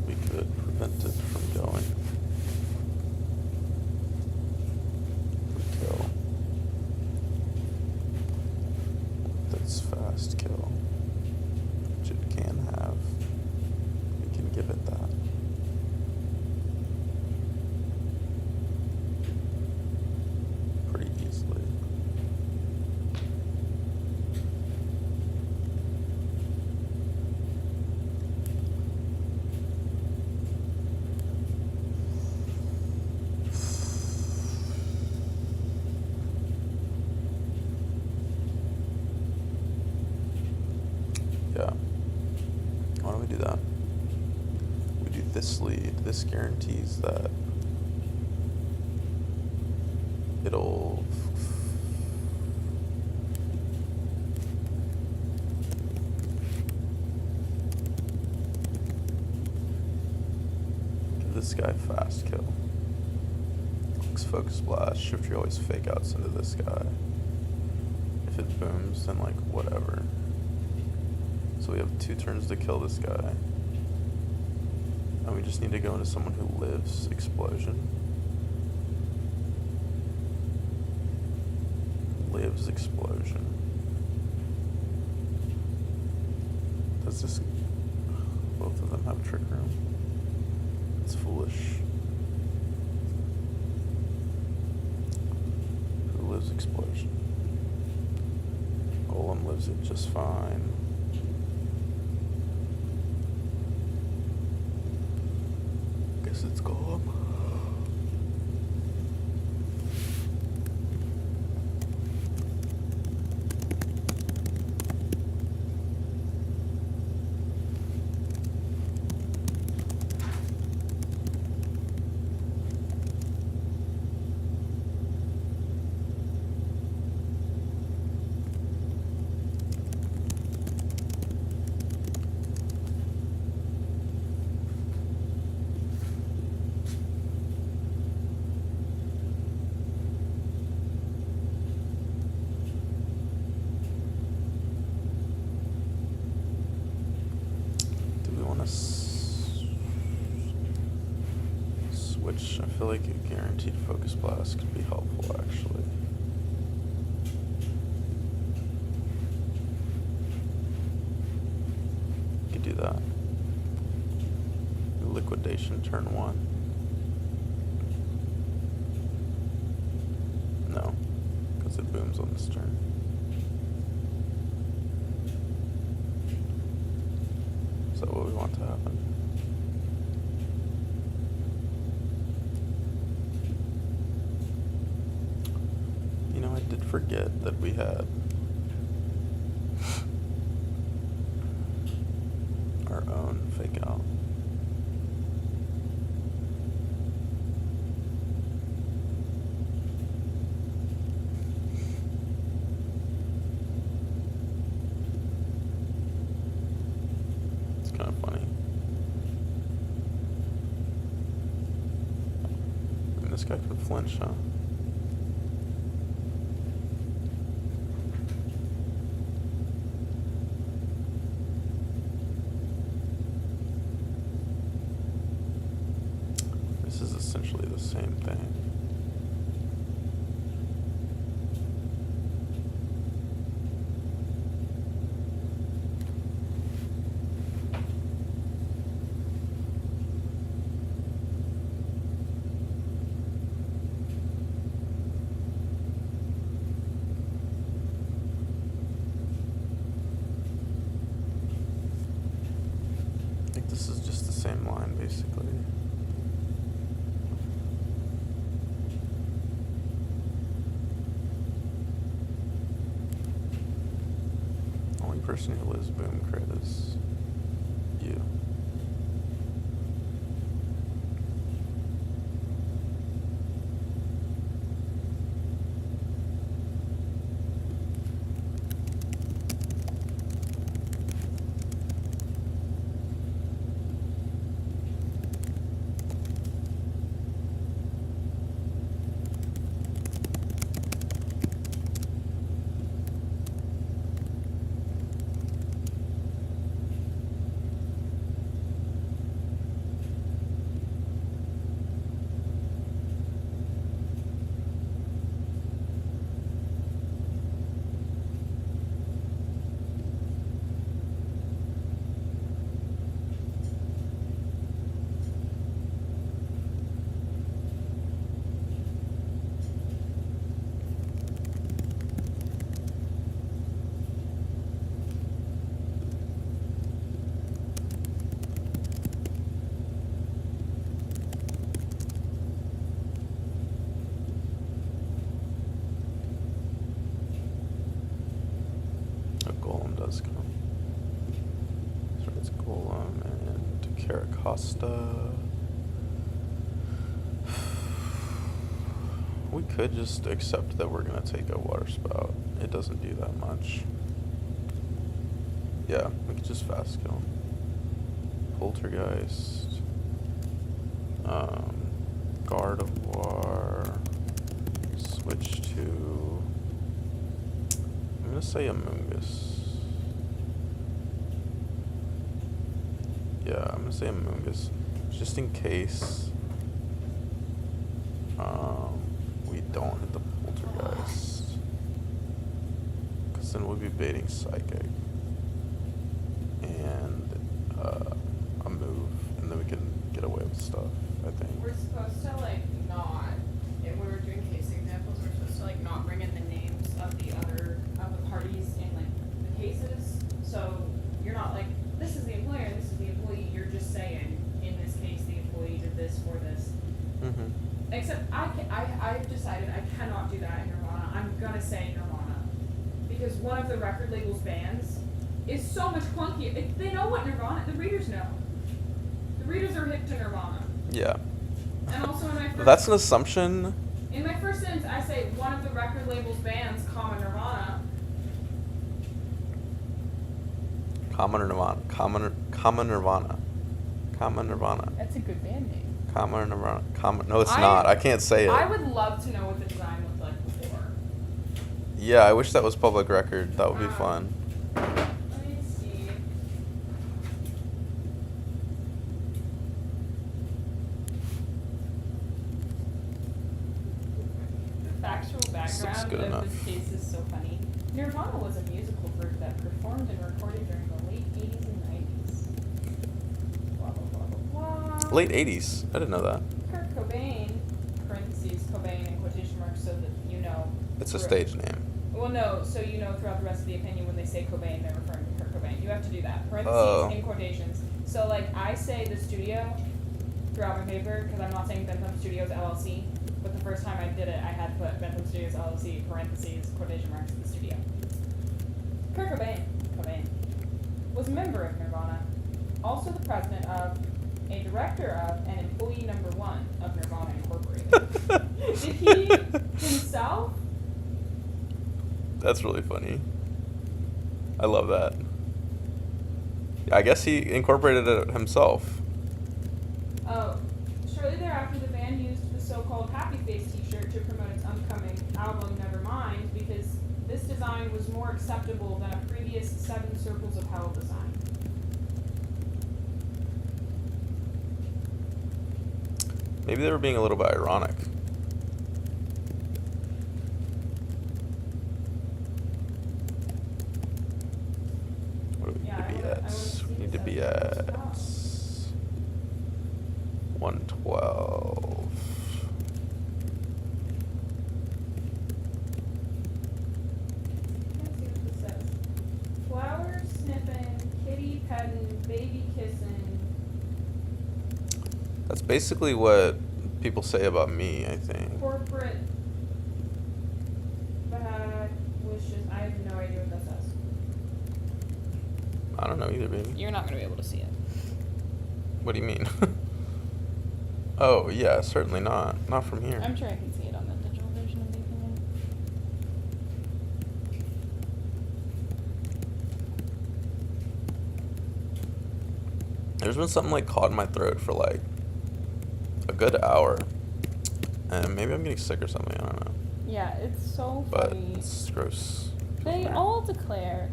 [SPEAKER 1] We could prevent it from going. We kill. That's fast kill, which it can have. We can give it that. Pretty easily. Yeah. Why don't we do that? We do this lead. This guarantees that it'll give this guy fast kill. Clicks focus blast. Shift tree always fake outs into this guy. If it booms, then like whatever. So we have 2 turns to kill this guy. And we just need to go into someone who lives explosion. Lives explosion. Does this... Both of them have trick room? It's foolish. Who lives explosion? Golem lives moves it just fine. Guess it's Golem. Switch. I feel like a guaranteed focus blast could be helpful actually. Could do that. Liquidation turn 1. No, because it booms on this turn. Is that what we want to happen? You know, I did forget that we had our own fake out. It's kind of funny. I mean, this guy can flinch, huh? This is essentially the same thing. I think this is just the same line, basically. Only person who lives boom crit is you. A golem does come. So it's golem and Caracosta. We could just accept that we're gonna take a water spout. It doesn't do that much. Yeah, we could just fast kill him. Poltergeist. Gardevoir. Switch to... I'm gonna say Amoonguss. Yeah, I'm gonna say Amoonguss. Just in case we don't hit the Poltergeist. Because then we'll be baiting Psychic. And a move. And then we can get away with stuff, I think.
[SPEAKER 2] We're supposed to like not, if we were doing case examples, we're supposed to like not bring in the names of the parties in like the So you're not like, this is the employer and this is the employee. You're just saying, in this case, the employee did this for this.
[SPEAKER 1] Mm-hmm.
[SPEAKER 2] Except I've decided I cannot do that in Nirvana. I'm gonna say Nirvana. Because one of the record label's bands is so much clunkier. They know what Nirvana, the readers know. The readers are hip to Nirvana.
[SPEAKER 1] Yeah.
[SPEAKER 2] And also in my first...
[SPEAKER 1] That's an assumption.
[SPEAKER 2] In my first sentence, I say one of the record label's bands, comma Nirvana.
[SPEAKER 1] Comma Nirvana. Comma Nirvana. Comma Nirvana.
[SPEAKER 3] That's a good band name.
[SPEAKER 1] Comma Nirvana. Comma. No, it's not. I can't say it.
[SPEAKER 2] I would love to know what the design looked like before.
[SPEAKER 1] Yeah, I wish that was public record. That would be fun.
[SPEAKER 2] Let me see. The factual
[SPEAKER 1] This looks
[SPEAKER 2] background
[SPEAKER 1] good
[SPEAKER 2] of
[SPEAKER 1] enough.
[SPEAKER 2] this case is so funny. Nirvana was a musical group that performed and recorded during the late 80s and 90s. Blah, blah, blah, blah, blah.
[SPEAKER 1] Late 80s. I didn't know that.
[SPEAKER 2] Kurt Cobain, parentheses, Cobain in quotation marks so that you know.
[SPEAKER 1] It's a
[SPEAKER 2] through-
[SPEAKER 1] stage name.
[SPEAKER 2] Well, no, so you know throughout the rest of the opinion when they say Cobain, they're referring to Kurt Cobain. You have to do that. Parentheses
[SPEAKER 1] Oh.
[SPEAKER 2] in quotations. So, like, I say the studio throughout my paper because I'm not saying Bentham Studios LLC, but the first time I did it, I had put Bentham Studios LLC, parentheses, quotation marks, the studio. Kurt Cobain, was a member of Nirvana, also the president of, a director of, and employee number 1 of Nirvana Incorporated. Did he himself?
[SPEAKER 1] That's really funny. I love that. I guess he incorporated it himself.
[SPEAKER 2] Oh, shortly thereafter, the band used the so-called Happy Face T-shirt to promote its upcoming album, Nevermind, because this design was more acceptable than a previous 7 Circles of Hell design.
[SPEAKER 1] Maybe they were being a little bit ironic. What do we
[SPEAKER 2] Yeah,
[SPEAKER 1] need to be
[SPEAKER 2] I
[SPEAKER 1] at?
[SPEAKER 2] wanna see
[SPEAKER 1] We need
[SPEAKER 2] this
[SPEAKER 1] to be
[SPEAKER 2] as
[SPEAKER 1] at
[SPEAKER 2] well.
[SPEAKER 1] 112.
[SPEAKER 2] Let's see what this says. Flower sniffing, kitty petting, baby kissing.
[SPEAKER 1] That's basically what people say about me, I think.
[SPEAKER 2] Corporate bad wishes. I have no idea what that says.
[SPEAKER 1] I don't know either, baby.
[SPEAKER 3] You're not going to be able to see it.
[SPEAKER 1] What do you mean? Oh, yeah, certainly not. Not from here.
[SPEAKER 3] I'm sure I can see it on the digital version of the opinion.
[SPEAKER 1] There's been something like caught in my throat for like a good hour. And maybe I'm getting sick or something, I don't know.
[SPEAKER 3] Yeah, it's so
[SPEAKER 1] But
[SPEAKER 3] funny.
[SPEAKER 1] it's gross.
[SPEAKER 3] They all declare,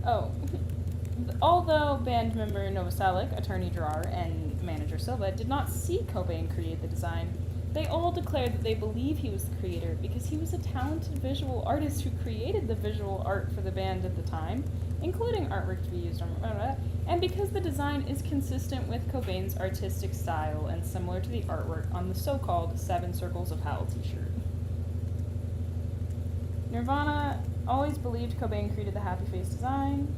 [SPEAKER 3] although band member Novoselic, attorney Gerard, and manager Silva did not see Cobain create the design, they all declared that they believe he was the creator because he was a talented visual artist who created the visual art for the band at the time, including artwork to be used on and because the design is consistent with Cobain's artistic style and similar to the artwork on the so-called 7 Circles of Hell t-shirt. Nirvana always believed Cobain created the happy face design,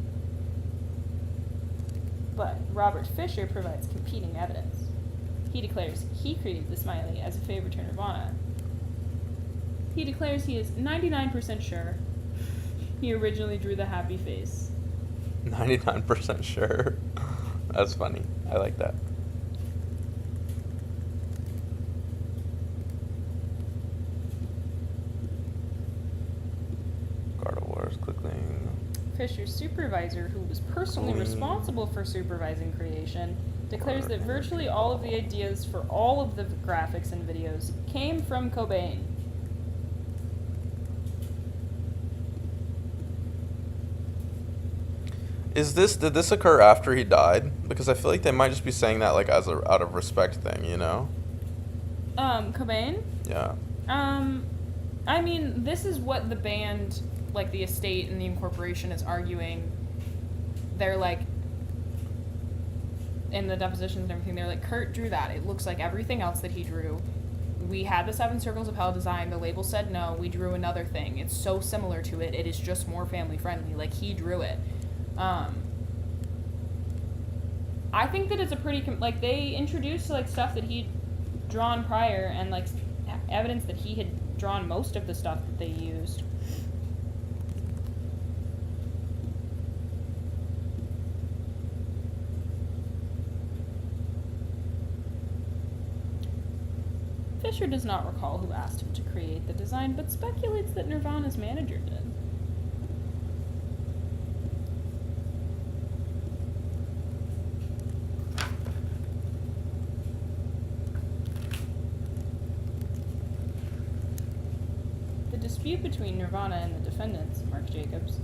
[SPEAKER 3] but Robert Fisher provides competing evidence. He declares he created the smiley as a favor to Nirvana. He declares he is 99% sure he originally drew the happy face.
[SPEAKER 1] 99% sure. That's funny. I like that. God of War is clicking.
[SPEAKER 3] Fisher's supervisor, who was personally
[SPEAKER 1] Clean.
[SPEAKER 3] responsible for supervising creation, declares that virtually all of the ideas for all of the graphics and videos came from Cobain.
[SPEAKER 1] Did this occur after he died? Because I feel like they might just be saying that like as a out of respect thing, you know?
[SPEAKER 3] Cobain?
[SPEAKER 1] Yeah.
[SPEAKER 3] I mean, this is what the band, like the estate and the incorporation is arguing. They're like, in the depositions and everything, they're like, Kurt drew that. It looks like everything else that he drew. We had the 7 Circles of Hell design. The label said no. We drew another thing. It's so similar to it. It is just more family friendly. Like, he drew it. I think that it's a pretty like they introduced like stuff that he'd drawn prior and like evidence that he had drawn most of the stuff that they used. Fisher does not recall who asked him to create the design, but speculates that Nirvana's manager did. The dispute between Nirvana and the defendants, Marc Jacobs,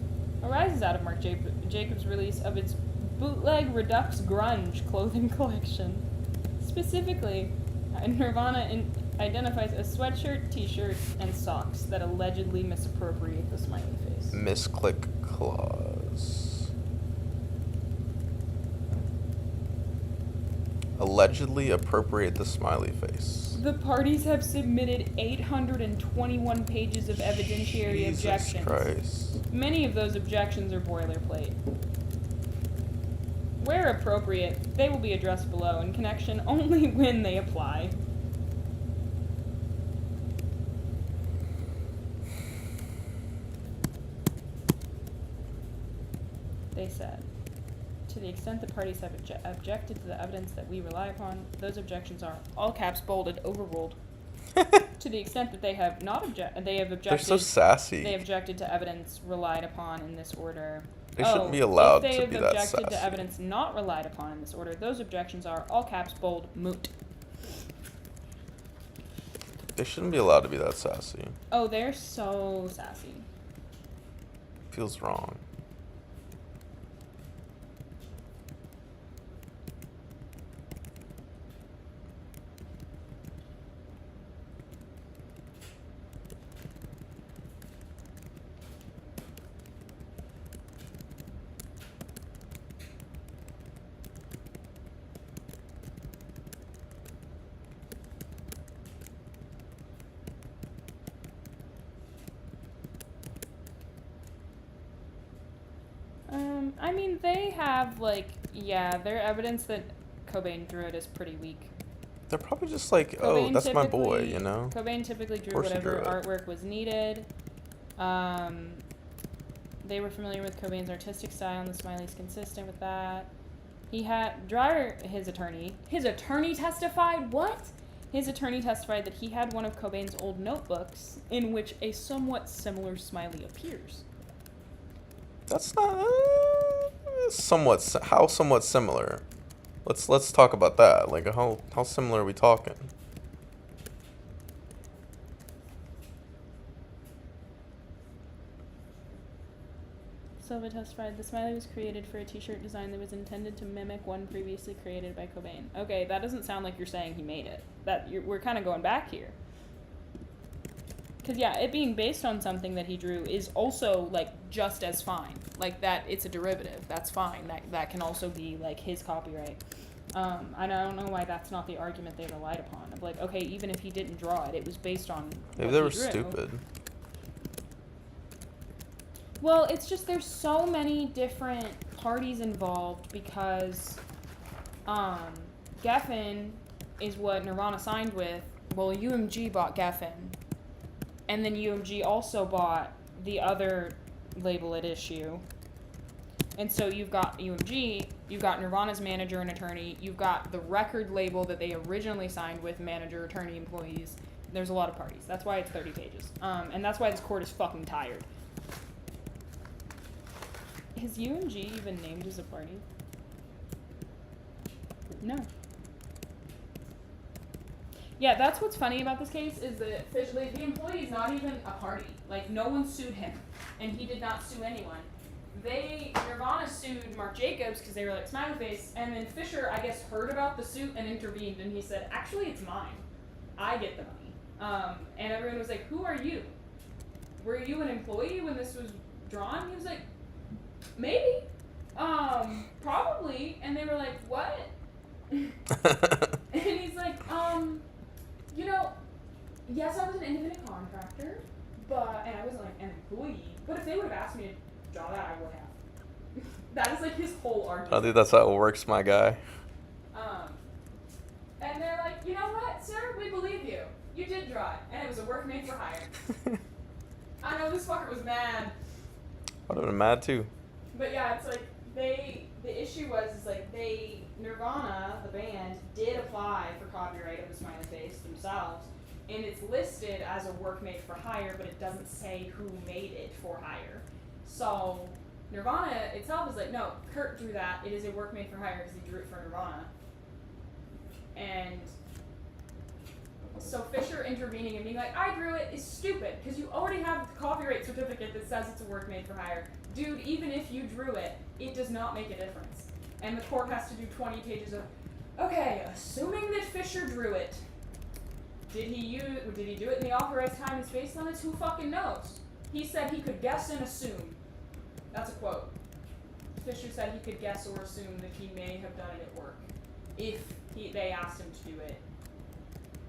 [SPEAKER 3] arises out of Marc Jacobs' release of its bootleg Redux Grunge clothing collection. Specifically, Nirvana identifies a sweatshirt, t-shirt, and socks that allegedly misappropriate the smiley face.
[SPEAKER 1] Misclick clause. Allegedly appropriate the smiley face.
[SPEAKER 3] The parties have submitted 821 pages of evidentiary objections.
[SPEAKER 1] Jesus Christ.
[SPEAKER 3] Many of those objections are boilerplate. Where appropriate, they will be addressed below in connection only when they apply. They said, to the extent the parties have objected to the evidence that we rely upon, those objections are, all caps bolded, overruled. To the extent that they have not objected,
[SPEAKER 1] They're so sassy.
[SPEAKER 3] They objected to evidence relied upon in this order.
[SPEAKER 1] They shouldn't be allowed to be that
[SPEAKER 3] If they have objected
[SPEAKER 1] sassy.
[SPEAKER 3] to evidence not relied upon in this order, those objections are, all caps bold, moot.
[SPEAKER 1] They shouldn't be allowed to be that sassy.
[SPEAKER 3] Oh, they're so sassy.
[SPEAKER 1] Feels wrong.
[SPEAKER 3] I mean, they have, like, yeah, their evidence that Cobain drew it is pretty weak.
[SPEAKER 1] They're probably just like,
[SPEAKER 3] Cobain
[SPEAKER 1] oh, that's my boy,
[SPEAKER 3] typically-
[SPEAKER 1] you know?
[SPEAKER 3] Cobain typically drew
[SPEAKER 1] course he
[SPEAKER 3] whatever
[SPEAKER 1] drew it.
[SPEAKER 3] artwork was needed. They were familiar with Cobain's artistic style, and the smiley's consistent with that. He had Dreyer, his attorney testified. What? His attorney testified that he had one of Cobain's old notebooks in which a somewhat similar smiley appears.
[SPEAKER 1] That's not somewhat similar. Let's talk about that. Like how similar are we talking?
[SPEAKER 3] Silva testified the smiley was created for a t-shirt design that was intended to mimic one previously created by Cobain. Okay, that doesn't sound like you're saying he made it. We're kind of going back here. Because, yeah, it being based on something that he drew is also, like, just as fine. Like, that, it's a derivative. That's fine. That can also be, like, his copyright. I don't know why that's not the argument they relied upon. Of, like, okay, even if he didn't draw it, it was based on
[SPEAKER 1] Maybe
[SPEAKER 3] what
[SPEAKER 1] they
[SPEAKER 3] he
[SPEAKER 1] were
[SPEAKER 3] drew.
[SPEAKER 1] stupid.
[SPEAKER 3] Well, it's just there's so many different parties involved because Geffen is what Nirvana signed with. Well, UMG bought Geffen. And then UMG also bought the other label at issue. And so you've got UMG, you've got Nirvana's manager and attorney, you've got the record label that they originally signed with, manager, attorney, employees. There's a lot of parties. That's why it's 30 pages. And that's why this court is fucking tired. Is UMG even named as a party? No. Yeah, that's what's funny about this case is that the employee's not even a party. Like, no one sued him, and he did not sue anyone. Nirvana sued Marc Jacobs because they were like smiley face, and then Fisher, I guess, heard about the suit and intervened, and he said, actually, it's mine. I get the money. And everyone was like, who are you? Were you an employee when this was drawn? He was like, maybe. Probably. And they were like, what? And he's like, yes, I was an independent contractor, and I was like an employee, but if they would have asked me to draw that, I would have. That is like his whole argument.
[SPEAKER 1] I think that's how it works, my guy.
[SPEAKER 2] I know this fucker was mad.
[SPEAKER 1] I'd have been mad too.
[SPEAKER 2] But yeah, it's like the issue was is like Nirvana, the band, did apply for copyright of the smiley face themselves, and it's listed as a work made for hire, but it doesn't say who made it for hire. So Nirvana itself is like, no, Kurt drew that. It is a work made for hire because he drew it for Nirvana. And so Fisher intervening and being like, I drew it is stupid because you already have the copyright certificate that says it's a work made for hire. Dude, even if you drew it, it does not make a difference. And the court has to do 20 pages of, okay, assuming that Fisher drew it, did he do it in the authorized time and space limits? Who fucking knows? He said he could guess and assume. That's a quote. Fisher said he could guess or assume that he may have done it at work if they asked him to do it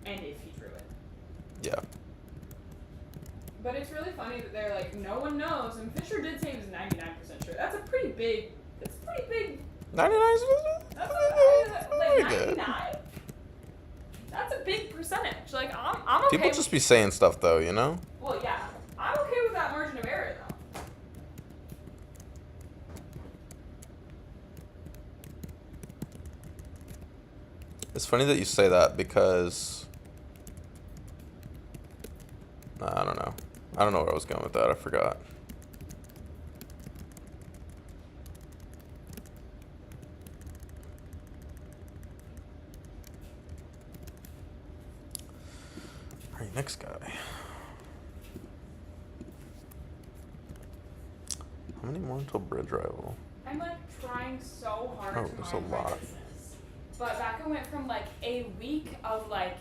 [SPEAKER 2] and if he drew it.
[SPEAKER 1] Yeah.
[SPEAKER 2] But it's really funny that they're like, no one knows, and Fisher did say he was 99% sure. That's a pretty big.
[SPEAKER 1] 99 is
[SPEAKER 2] That's
[SPEAKER 1] very
[SPEAKER 2] like
[SPEAKER 1] good.
[SPEAKER 2] 99. That's a big percentage. Like I'm okay.
[SPEAKER 1] People just be saying stuff though, you know?
[SPEAKER 2] Well, yeah, I'm okay with that margin of error though.
[SPEAKER 1] It's funny that you say that because I don't know. I don't know where I was going with that. I forgot. All right, next guy. How many more until bridge rival?
[SPEAKER 2] I'm like trying so hard
[SPEAKER 1] Oh,
[SPEAKER 2] to
[SPEAKER 1] there's
[SPEAKER 2] mind
[SPEAKER 1] a
[SPEAKER 2] my
[SPEAKER 1] lot.
[SPEAKER 2] business. But Becca went from like a week of like